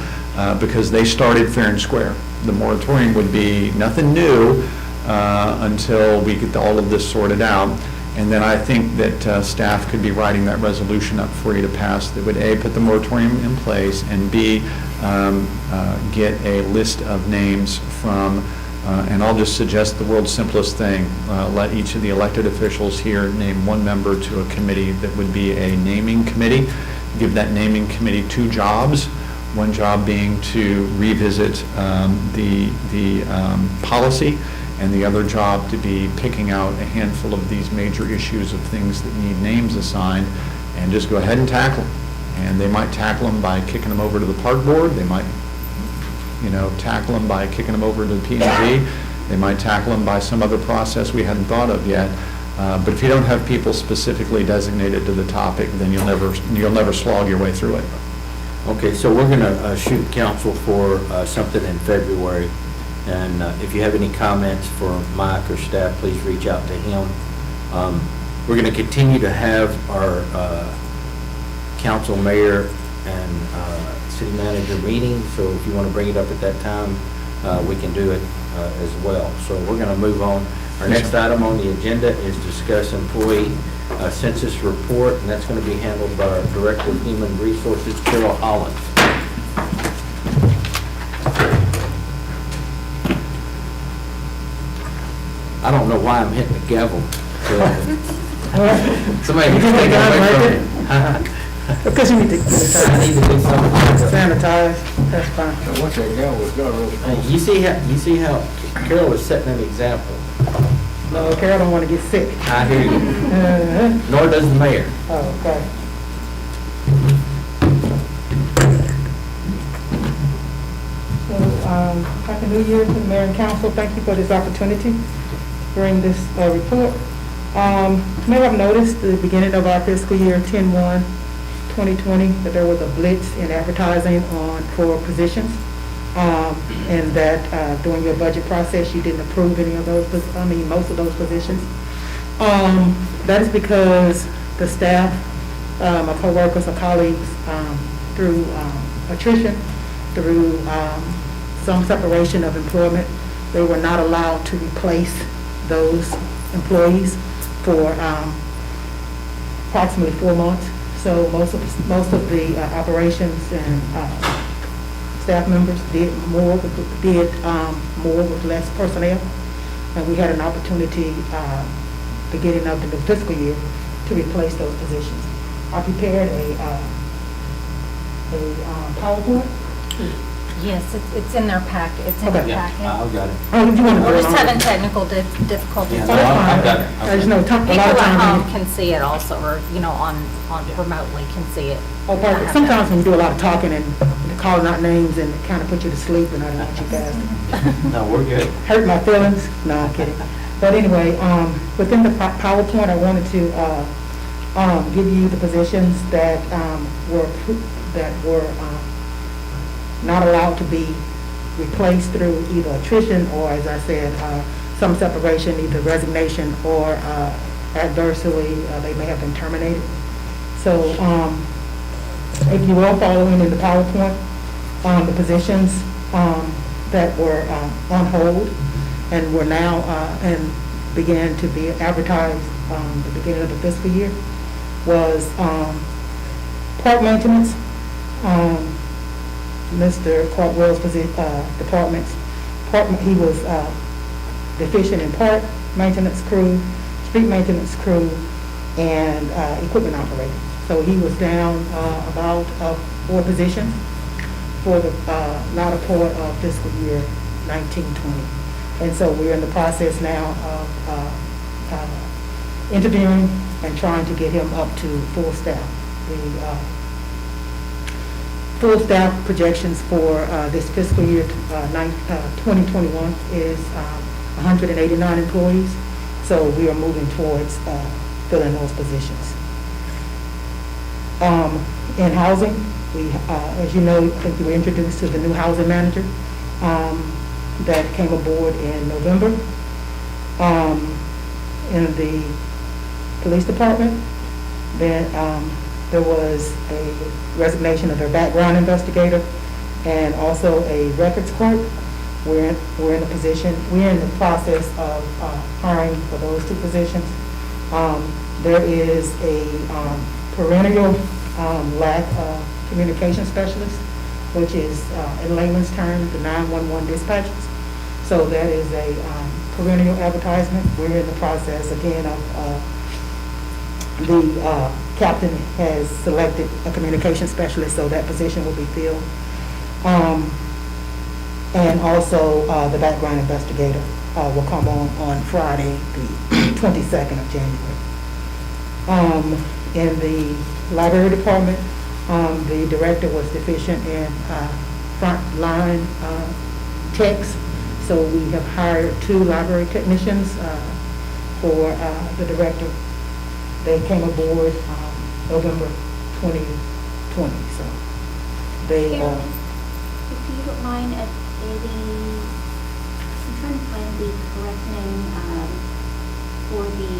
because they started fair and square. The moratorium would be nothing new until we get all of this sorted out. And then I think that staff could be writing that resolution up for you to pass that would A, put the moratorium in place, and B, get a list of names from and I'll just suggest the world's simplest thing. Let each of the elected officials here name one member to a committee that would be a naming committee. Give that naming committee two jobs. One job being to revisit the policy, and the other job to be picking out a handful of these major issues of things that need names assigned, and just go ahead and tackle them. And they might tackle them by kicking them over to the park board. They might tackle them by kicking them over to the P&Z. They might tackle them by some other process we hadn't thought of yet. But if you don't have people specifically designated to the topic, then you'll never slog your way through it.
Okay, so we're going to shoot council for something in February. And if you have any comments for Mike or staff, please reach out to him. We're going to continue to have our council, mayor, and city manager meeting, so if you want to bring it up at that time, we can do it as well. So we're going to move on. Our next item on the agenda is discuss employee census report, and that's going to be handled by our Director of Human Resources, Carol Holland. I don't know why I'm hitting the gavel. Somebody can take it away from me.
Because you need to
I need to do something.
sanitize, that's fine.
Once that gal was done,
Hey, you see how Carol is setting an example.
No, Carol don't want to get sick.
I hear you.
Uh-huh.
Nor does the mayor.
Oh, okay. So, Happy New Year to the mayor and council. Thank you for this opportunity to bring this report. You may have noticed the beginning of our fiscal year 10/1/2020 that there was a blitz in advertising for positions. And that during your budget process, you didn't approve any of those, most of those positions. That is because the staff, my coworkers or colleagues, through attrition, through some separation of employment, they were not allowed to replace those employees for approximately 4 months. So most of the operations and staff members did more with less personnel, and we had an opportunity beginning of the new fiscal year to replace those positions. I prepared a PowerPoint.
Yes, it's in their packet, it's in their
Okay.
Yeah,
packet.
I've got it.
Oh, did you want to?
We're just having technical difficulties.
Yeah,
Oh, that's fine.
I've got it.
I just know, a
People
lot of
at home
times,
can see it also, or, on remotely can see it.
oh, perfect. Sometimes when you do a lot of talking and calling out names and it kind of put you to sleep, and I don't want you guys to
No, we're good.
hurt my feelings. No, I'm kidding. But anyway, within the PowerPoint, I wanted to give you the positions that were not allowed to be replaced through either attrition or, as I said, some separation, either resignation or adversely, they may have been terminated. So if you are following in the PowerPoint, the positions that were on hold and were now and began to be advertised the beginning of the fiscal year was park maintenance, Mr. Cartwell's department, he was deficient in park maintenance crew, street maintenance crew, and equipment operator. So he was down about 4 positions for the latter part of fiscal year 1920. And so we're in the process now of interviewing and trying to get him up to full staff. The full staff projections for this fiscal year 2021 is 189 employees. So we are moving towards filling those positions. In housing, we, as you know, I think you were introduced to the new housing manager that came aboard in November. In the police department, then there was a resignation of their background investigator and also a records clerk. We're in the process of hiring for those 2 positions. There is a perennial lack of communication specialists, which is, in layman's terms, the 911 dispatchers. So that is a perennial advertisement. We're in the process, again, of the captain has selected a communication specialist, so that position will be filled. And also, the background investigator will come on Friday, the 22nd of January. In the library department, the director was deficient in frontline techs, so we have hired 2 library technicians for the director. They came aboard November 2020, so they
Carol, if you don't mind, I'm trying to find the correct name for the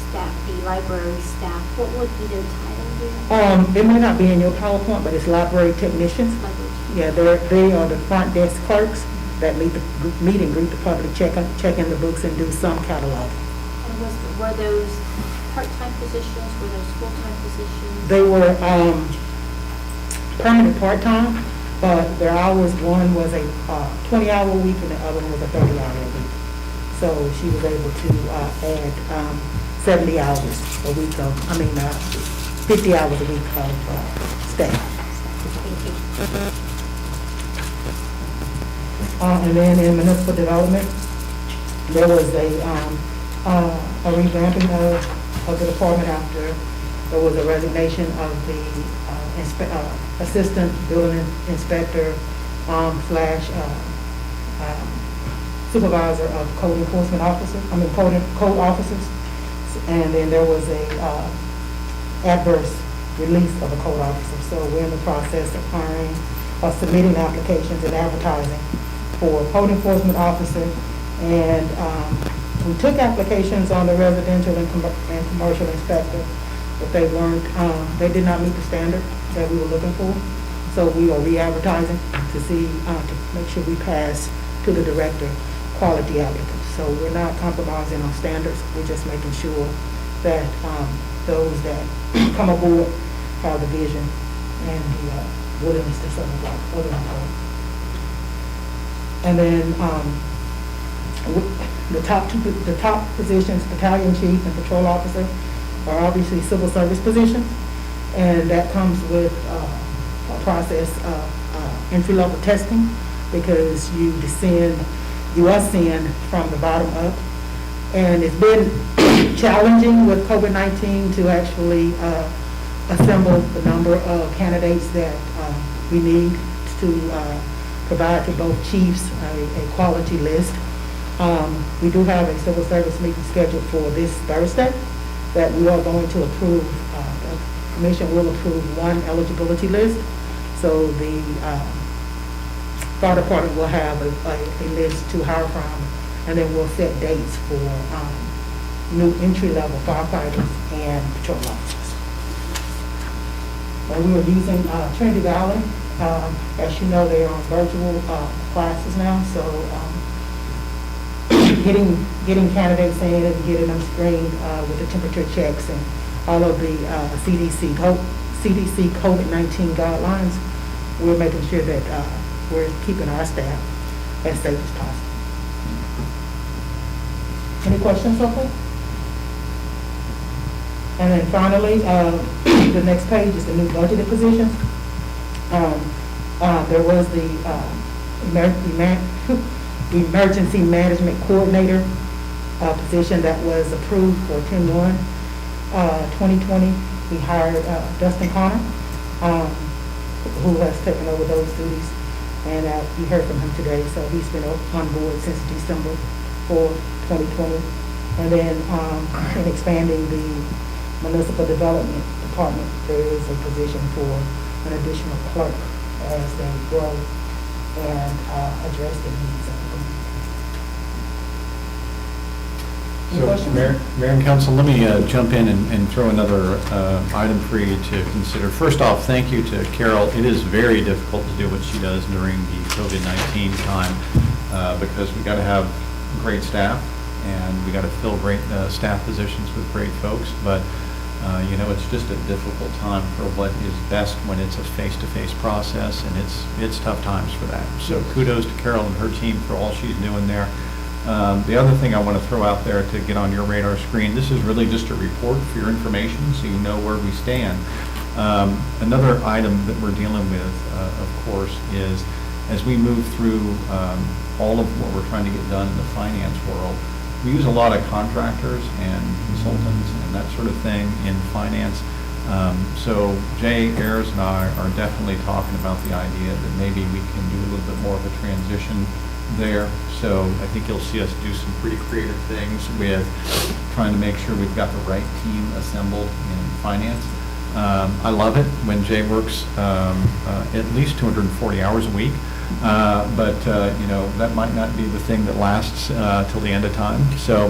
staff, the library staff. What would be their title here?
it may not be in your PowerPoint, but it's library technicians.
Library.
Yeah, they are the front desk clerks that meet and greet the public, check in the books and do some cataloging.
And were those part-time positions, were those full-time positions?
They were permanent part-time, but their hours, one was a 20-hour week and the other one was a 30-hour week. So she was able to add 70 hours a week of, 50 hours a week of staff.
Thank you.
And then in municipal development, There was a revamping of the department after there was a resignation of the assistant building inspector slash supervisor of code enforcement officers, code officers. And then there was a adverse release of a code officer. So we're in the process of hiring or submitting applications and advertising for code enforcement officer. And we took applications on the residential and commercial inspector, but they weren't, they did not meet the standard that we were looking for. So we are re-advertising to see, to make sure we pass to the director quality applicants. So we're not compromising on standards. We're just making sure that those that come aboard have the vision and the willingness to serve other employees. And then the top positions, battalion chief and patrol officer, are obviously civil service positions, and that comes with a process of entry-level testing, because you ascend from the bottom up. And it's been challenging with COVID-19 to actually assemble the number of candidates that we need to provide to both chiefs a quality list. We do have a civil service meeting scheduled for this Thursday that we are going to approve. The commission will approve one eligibility list. So the fire department will have a list to hire from, and then we'll set dates for new entry-level firefighters and patrol officers. We were using Trinity Valley. As you know, they are on virtual classes now, so getting candidates in and getting them screened with the temperature checks and all of the CDC COVID-19 guidelines, we're making sure that we're keeping our staff as safe as possible. Any questions so far? And then finally, the next page is the new budgeted positions. There was the emergency management coordinator position that was approved for 10/1/2020. We hired Dustin Connor, who has taken over those duties, and you heard from him today. So he's been on board since December 4, 2020. And then in expanding the municipal development department, there is a position for an additional clerk as they grow and address the needs of the community. Any
So,
questions?
Mayor and Council, let me jump in and throw another item for you to consider. First off, thank you to Carol. It is very difficult to do what she does during the COVID-19 time because we got to have great staff and we got to fill great staff positions with great folks. But it's just a difficult time for what is best when it's a face-to-face process, and it's tough times for that. So kudos to Carol and her team for all she's doing there. The other thing I want to throw out there to get on your radar screen, this is really just a report for your information so you know where we stand. Another item that we're dealing with, of course, is as we move through all of what we're trying to get done in the finance world, we use a lot of contractors and consultants and that sort of thing in finance. So Jay Ayers and I are definitely talking about the idea that maybe we can do a little bit more of a transition there. So I think you'll see us do some pretty creative things with trying to make sure we've got the right team assembled in finance. I love it when Jay works at least 240 hours a week. But that might not be the thing that lasts till the end of time. So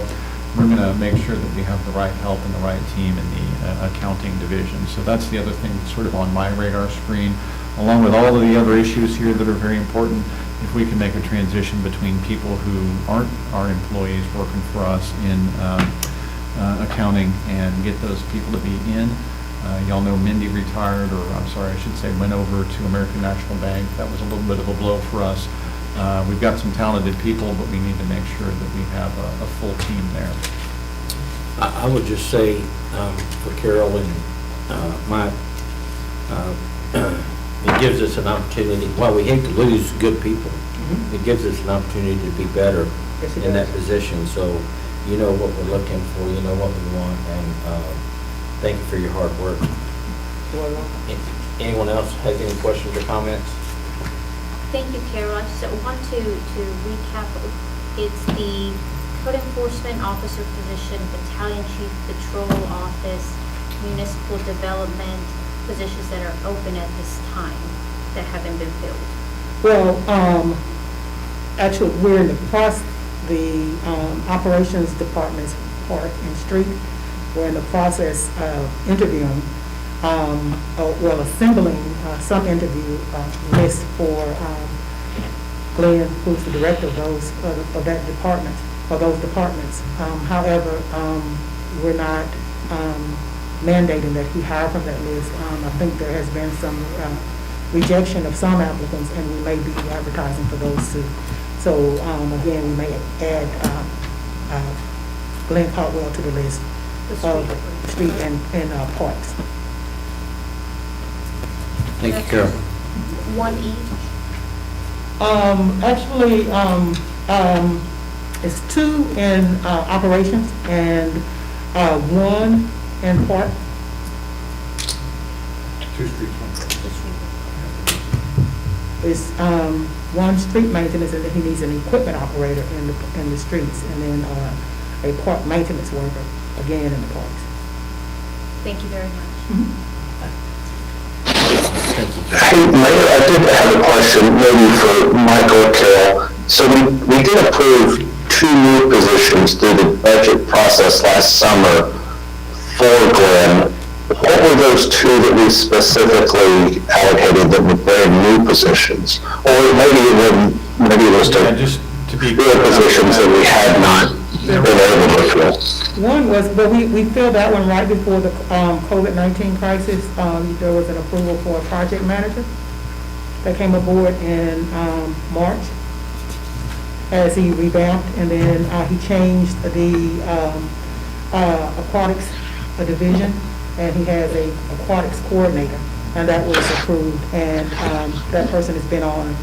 we're going to make sure that we have the right help and the right team in the accounting division. So that's the other thing that's sort of on my radar screen, along with all of the other issues here that are very important. If we can make a transition between people who aren't our employees working for us in accounting and get those people to be in. Y'all know Mindy retired, or I'm sorry, I should say went over to American National Bank. That was a little bit of a blow for us. We've got some talented people, but we need to make sure that we have a full team there.
I would just say for Carol and it gives us an opportunity, while we hate to lose good people, It gives us an opportunity to be better
Yes, it
in that
does.
position, so you know what we're looking for, you know what we want, and thank you for your hard work.
Well,
Anyone else has any questions or comments?
Thank you, Carol. I just want to recap. It's the code enforcement officer position, battalion chief patrol office, municipal development positions that are open at this time that haven't been filled.
Well, actually, we're in the process, the operations department's Park and Street, we're in the process of interviewing, assembling some interview list for Glenn, who's the director of those, of that department, or those departments. However, we're not mandating that he hire from that list. I think there has been some rejection of some applicants, and we may be advertising for those too. So, again, we may add Glenn Caldwell to the list of street and parks.
Thank you, Carol.
One each?
Actually, it's 2 in operations and 1 in park.
2 streets, 1
It's 1 street maintenance, and then he needs an equipment operator in the streets, and then a park maintenance worker, again, in the parks.
Thank you very much.
Hey, Mayor, I did have a question, maybe for Michael or Carol. So we did approve 2 new positions through the budget process last summer for Glenn. What were those 2 that we specifically allocated that were brand new positions? Or maybe it was
Yeah,
to
just to be
real positions that we had not been able to fill.
One was, but we filled that one right before the COVID-19 crisis. There was an approval for a project manager that came aboard in March as he revamped, and then he changed the aquatics division, and he has a aquatics coordinator, and that was approved, and that person has been on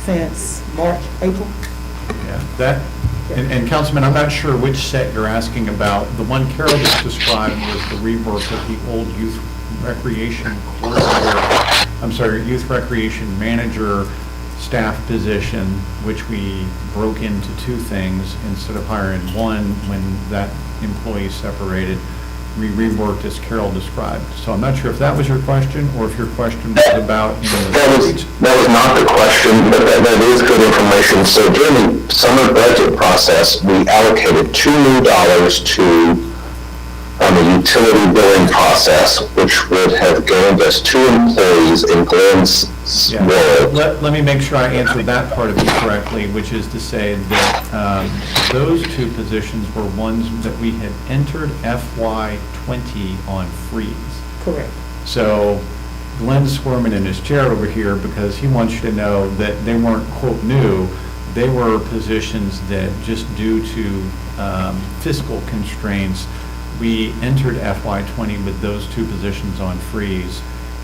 since March, April.
Yeah, that, and Councilman, I'm not sure which set you're asking about. The one Carol just described was the rework of the old youth recreation coordinator, I'm sorry, youth recreation manager staff position, which we broke into 2 things instead of hiring 1 when that employee separated. We reworked as Carol described. So I'm not sure if that was your question, or if your question was about, you know,
That was not the question, but that is good information. So during the summer budget process, we allocated $2 new to the utility billing process, which would have gained us 2 employees in Glenn's
Yeah.
world.
Let me make sure I answered that part of it correctly, which is to say that those 2 positions were ones that we had entered FY '20 on freeze.
Correct.
So Glenn's squirming in his chair over here because he wants you to know that they weren't, quote, new. They were positions that, just due to fiscal constraints, we entered FY '20 with those 2 positions on freeze.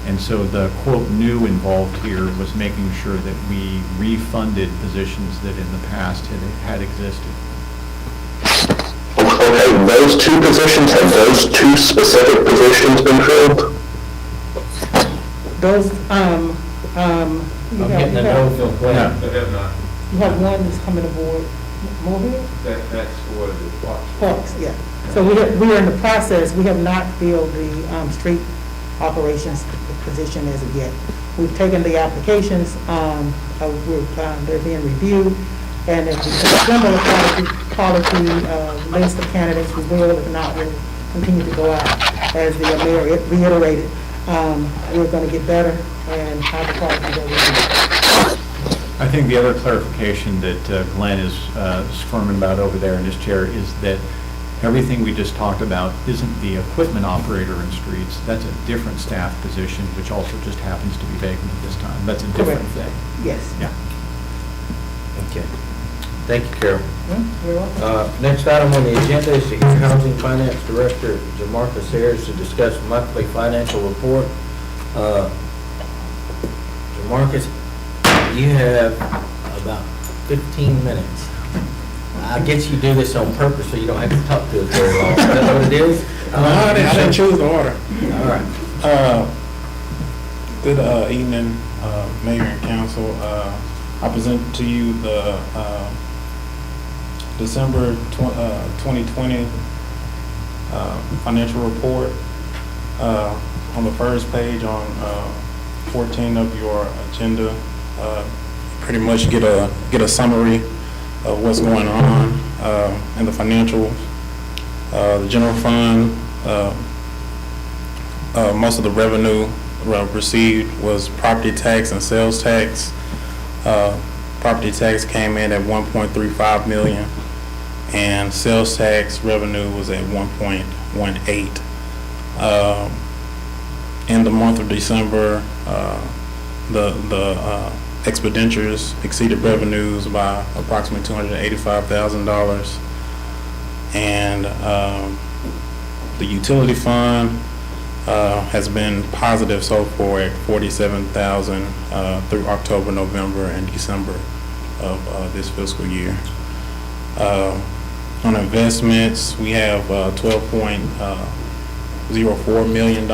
And so the, quote, new involved here was making sure that we refunded positions that in the past had existed.
Okay, those 2 positions, have those 2 specific positions been filled?
Those,
I'm getting a no from Glenn.
you have 1 that's coming aboard, Moorhead?
That's for the
Parks, yeah. So we are in the process, we have not filled the street operations position as of yet. We've taken the applications, they're being reviewed, and if we assemble a quality list of candidates, we will. If not, we'll continue to go out. As the mayor reiterated, we're going to get better and have the quality that we need.
I think the other clarification that Glenn is squirming about over there in his chair is that everything we just talked about isn't the equipment operator in streets. That's a different staff position, which also just happens to be vacant at this time. That's a different
Correct.
thing.
Yes.
Yeah.
Okay. Thank you, Carol.
You're welcome.
Next item on the agenda is the Housing Finance Director, Jamarcus Ayers, to discuss monthly financial report. Jamarcus, you have about 15 minutes. I guess you do this on purpose so you don't have to talk to us very long. Is that what it is?
No, I didn't choose the order.
All right.
Good evening, Mayor and Council. I present to you the December 2020 financial report. On the first page on 14 of your agenda, pretty much get a summary of what's going on in the financials. The general fund, most of the revenue received was property tax and sales tax. Property tax came in at 1.35 million, and sales tax revenue was at 1.18. In the month of December, the expenditures exceeded revenues by approximately $285,000, and the utility fund has been positive so far at $47,000 through October, November, and December of this fiscal year. On investments, we have $12.04 million.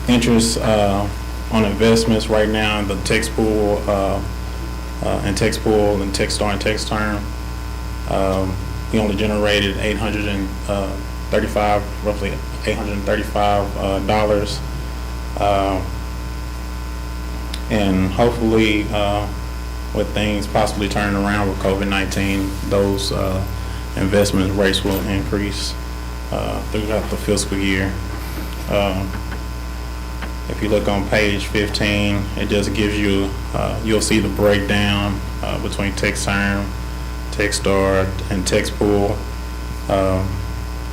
Interest on investments right now, the text pool and Textpool and Techstar and Texterm, we only generated roughly $835. And hopefully, with things possibly turning around with COVID-19, those investment rates will increase throughout the fiscal year. If you look on page 15, it just gives you, you'll see the breakdown between Texterm, Techstar, and Textpool.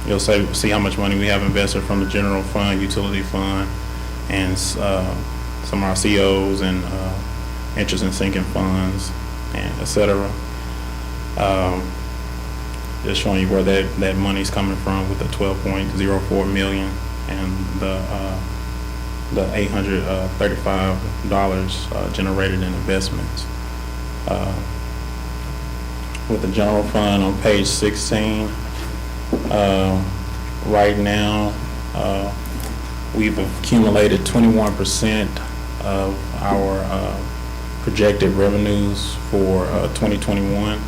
You'll see how much money we have invested from the general fund, utility fund, and some of our COs and interest and sinking funds, and et cetera. Just showing you where that money's coming from with the $12.04 million and the $835 generated in investments. With the general fund on page 16, right now we've accumulated 21% of our projected revenues for 2021.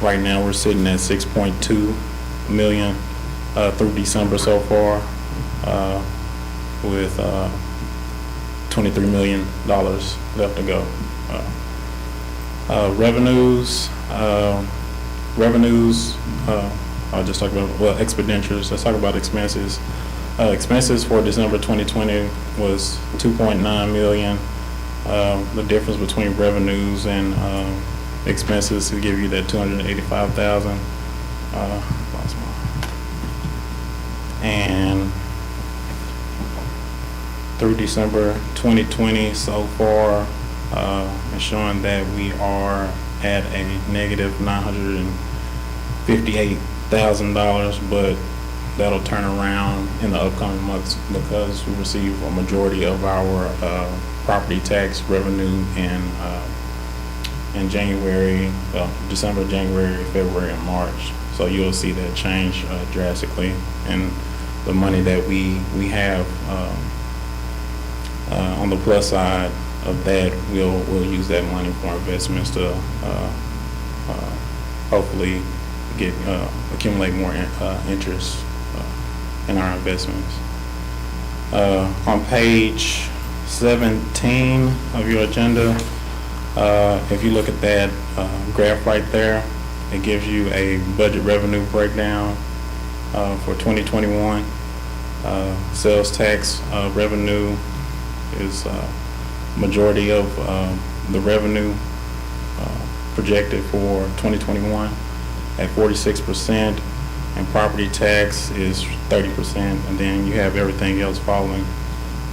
Right now we're sitting at 6.2 million through December so far, with $23 million left to go. Revenues, I'll just talk about, well, expenditures. Let's talk about expenses. Expenses for December 2020 was 2.9 million. The difference between revenues and expenses to give you that 285,000. And through December 2020 so far, it's showing that we are at a negative $958,000, but that'll turn around in the upcoming months because we receive a majority of our property tax revenue in January, December, January, February, and March. So you'll see that change drastically, and the money that we have on the plus side of that, we'll use that money for investments to hopefully accumulate more interest in our investments. On page 17 of your agenda, if you look at that graph right there, it gives you a budget revenue breakdown for 2021. Sales tax revenue is majority of the revenue projected for 2021 at 46%, and property tax is 30%, and then you have everything else following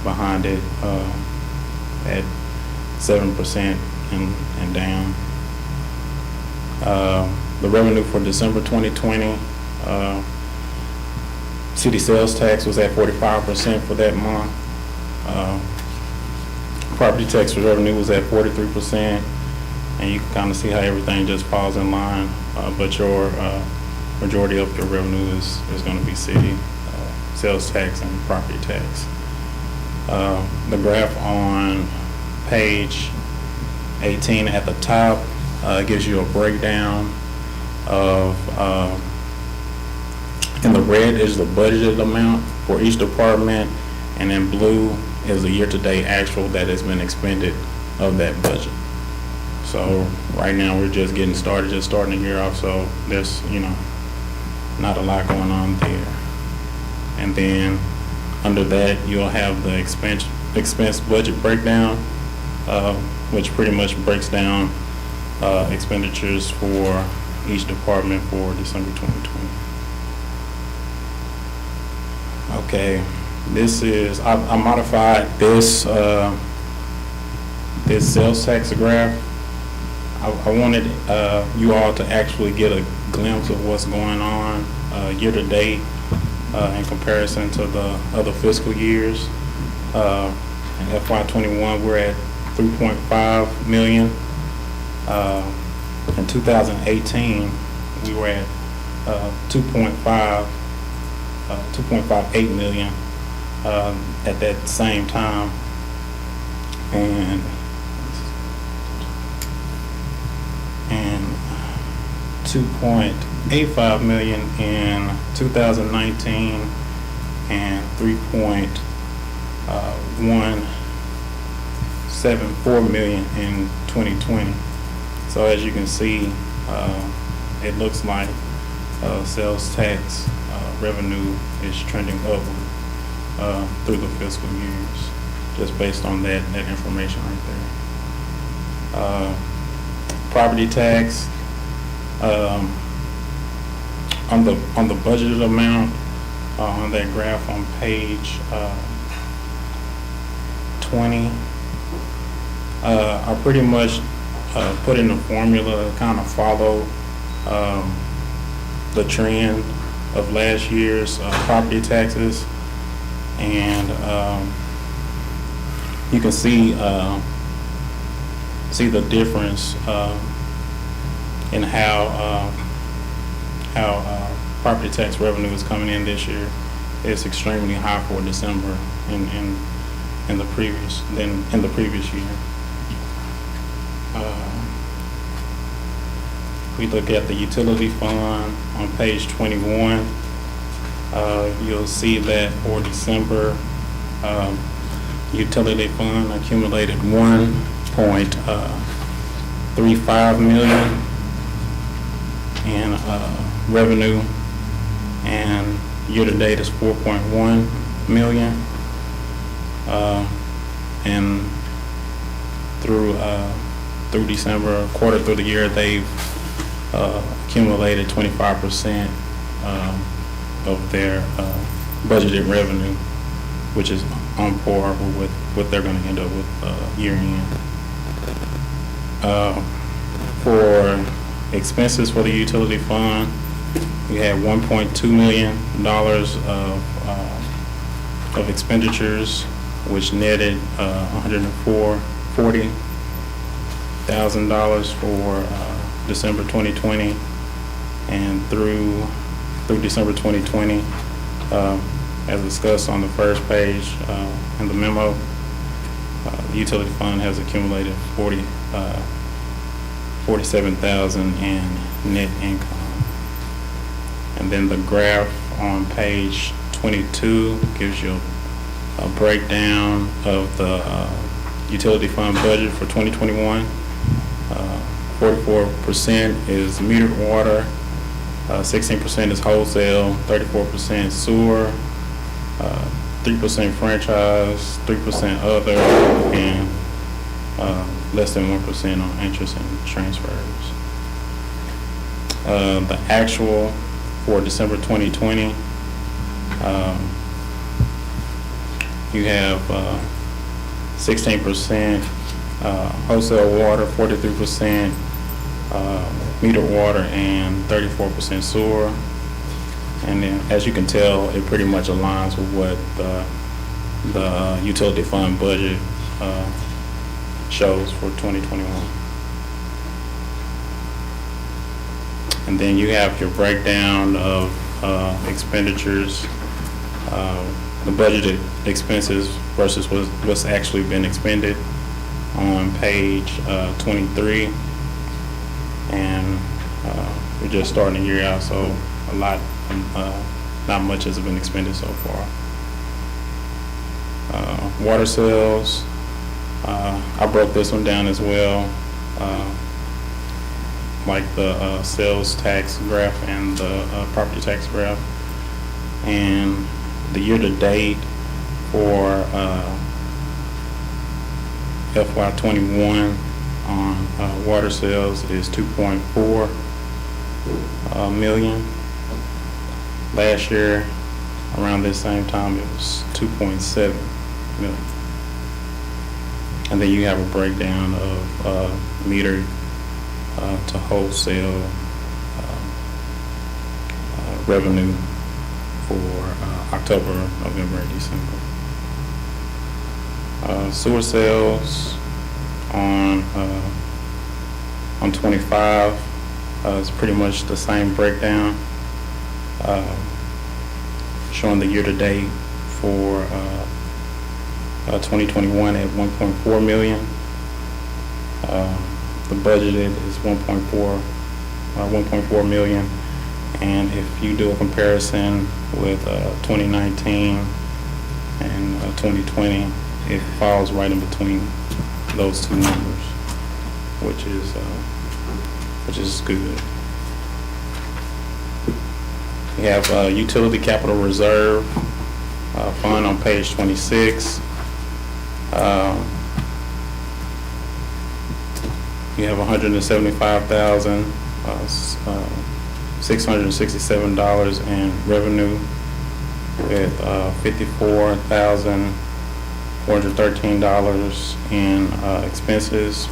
behind it at 7% and down. The revenue for December 2020, city sales tax was at 45% for that month. property tax revenue was at 43%, and you can kind of see how everything just falls in line, but your majority of your revenue is going to be city sales tax and property tax. The graph on page 18 at the top gives you a breakdown of, in the red is the budgeted amount for each department, and in blue is the year-to-date actual that has been expended of that budget. So right now, we're just getting started, just starting the year off, so there's, not a lot going on there. And then under that, you'll have the expense budget breakdown, which pretty much breaks down expenditures for each department for December 2020. Okay, this is, I modified this sales tax graph. I wanted you all to actually get a glimpse of what's going on year to date in comparison to the other fiscal years. In FY21, we're at 3.5 million. In 2018, we were at 2.58 million at that same time, and 2.85 million in 2019, and 3.174 million in 2020. So as you can see, it looks like sales tax revenue is trending upward through the fiscal years, just based on that information right there. Property tax, on the budgeted amount on that graph on page 20, I pretty much put in a formula to kind of follow the trend of last year's property taxes, and you can see the difference in how property tax revenue is coming in this year. It's extremely high for December in the previous year. We look at the utility fund on page 21. You'll see that for December, utility fund accumulated 1.35 million in revenue, and year-to-date is 4.1 million. And through December, quarter through the year, they've accumulated 25% of their budgeted revenue, which is on par with what they're going to end up with year end. For expenses for the utility fund, we had $1.2 million of expenditures, which netted $140,000 for December 2020, and through December 2020, as discussed on the first page in the memo, the utility fund has accumulated $47,000 in net income. And then the graph on page 22 gives you a breakdown of the utility fund budget for 2021. 44% is metered water, 16% is wholesale, 34% sewer, 3% franchise, 3% other, and less than 1% on interest and transfers. The actual for December 2020, you have 16% wholesale water, 43% metered water, and 34% sewer. And then, as you can tell, it pretty much aligns with what the utility fund budget shows for 2021. And then you have your breakdown of expenditures, the budgeted expenses versus what's actually been expended on page 23. And we're just starting the year out, so not much has been expended so far. Water sales, I broke this one down as well, like the sales tax graph and the property tax graph. And the year-to-date for FY21 on water sales is 2.4 million. Last year, around this same time, it was 2.7 million. And then you have a breakdown of meter to wholesale revenue for October, November, and December. Sewer sales on 25 is pretty much the same breakdown, showing the year-to-date for 2021 at 1.4 million. The budgeted is 1.4 million. And if you do a comparison with 2019 and 2020, it falls right in between those two numbers, which is good. We have utility capital reserve fund on page 26. You have $175,667 in revenue, with $54,413 in expenses,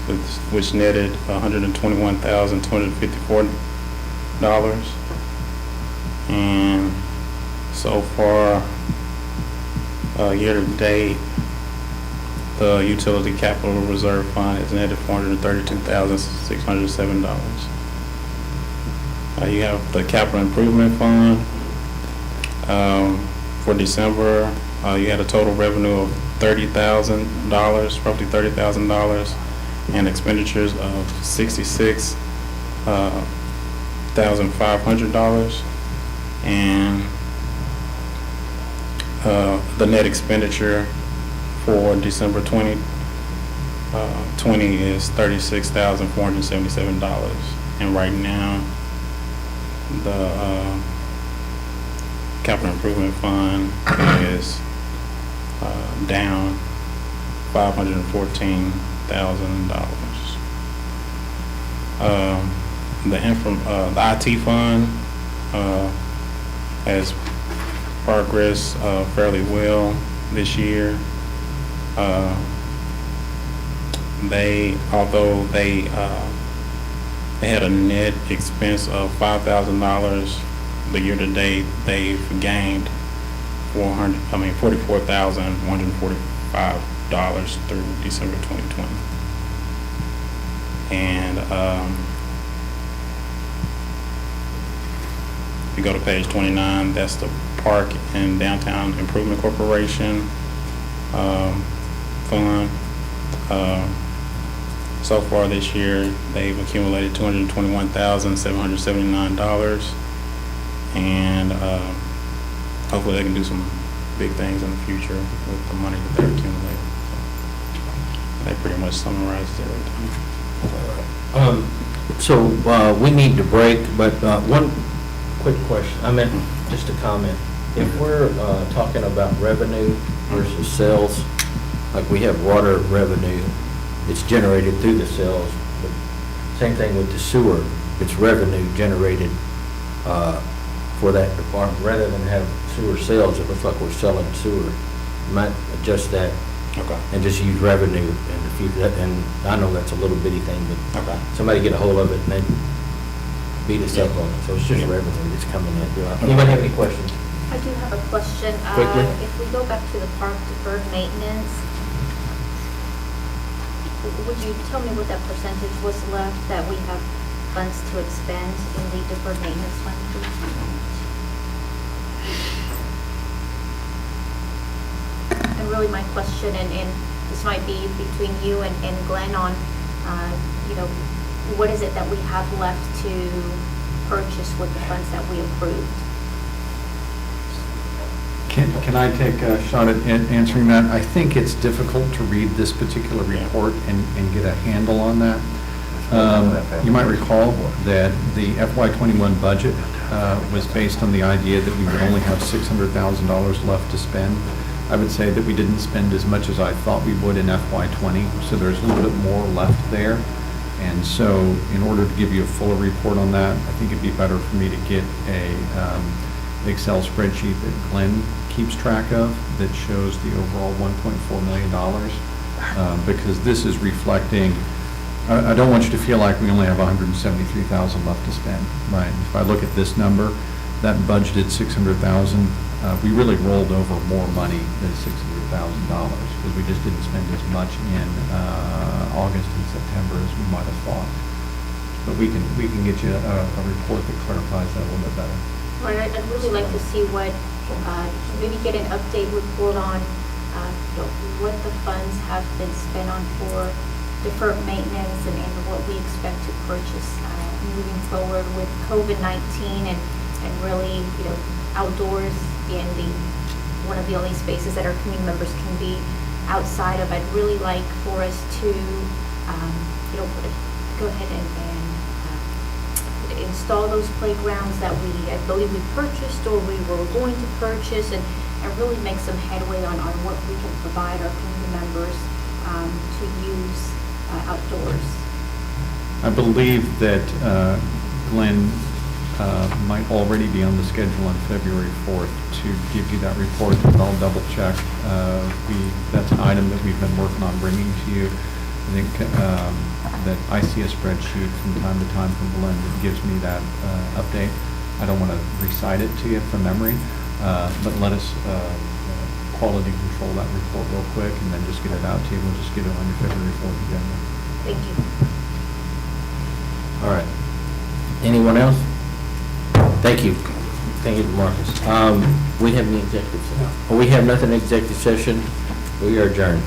which netted $121,254. And so far, year to date, the utility capital reserve fund is netted $432,607. You have the capital improvement fund. For December, you had a total revenue of $30,000, roughly $30,000, and expenditures of $66,500. And the net expenditure for December 2020 is $36,477. And right now, the capital improvement fund is down $514,000. The IT fund has progressed fairly well this year. Although they had a net expense of $5,000, the year to date they've gained $44,145 through December 2020. And if you go to page 29, that's the Park and Downtown Improvement Corporation fund. So far this year, they've accumulated $221,779, and hopefully they can do some big things in the future with the money that they're accumulating. So that pretty much summarizes everything.
So we need to break, but one quick question, just a comment. If we're talking about revenue versus sales, like we have water revenue, it's generated through the sales, but same thing with the sewer, it's revenue generated for that department. Rather than have sewer sales, it looks like we're selling sewer. You might adjust that.
Okay.
And just use revenue, and if you, and I know that's a little bitty thing, but
Okay.
somebody get a hold of it and then beat us up on it, so it's just revenue that's coming in. Anybody have any questions?
I do have a question.
Quickly.
If we go back to the park deferred maintenance, would you tell me what that percentage was left that we have funds to expend in the deferred maintenance fund, please? And really my question, and this might be between you and Glenn on, you know, what is it that we have left to purchase with the funds that we approved?
Can I take a shot at answering that? I think it's difficult to read this particular report and get a handle on that. You might recall that the FY21 budget was based on the idea that we would only have $600,000 left to spend. I would say that we didn't spend as much as I thought we would in FY20, so there's a little bit more left there. And so in order to give you a fuller report on that, I think it'd be better for me to get a Excel spreadsheet that Glenn keeps track of that shows the overall $1.4 million, because this is reflecting, I don't want you to feel like we only have $173,000 left to spend, right? If I look at this number, that budgeted $600,000, we really rolled over more money than $600,000 because we just didn't spend as much in August and September as we might have thought. But we can get you a report that clarifies that a little bit better.
Right, I'd really like to see what, maybe get an update report on you know, what the funds have been spent on for deferred maintenance and what we expect to purchase moving forward with COVID-19 and really, you know, outdoors being one of the only spaces that our community members can be outside of. I'd really like for us to, you know, go ahead and install those playgrounds that I believe we purchased or we were going to purchase, and really make some headway on what we can provide our community members to use outdoors.
I believe that Glenn might already be on the schedule on February 4th to give you that report, but I'll double check. That's an item that we've been working on bringing to you. I think that I see a spreadsheet from time to time from Glenn that gives me that update. I don't want to recite it to you from memory, but let us quality control that report real quick and then just get it out to you. We'll just get it on your February 4th agenda.
Thank you.
All right. Anyone else? Thank you. Thank you, Marcus. We have any executive session? We have nothing in executive session. We are adjourned.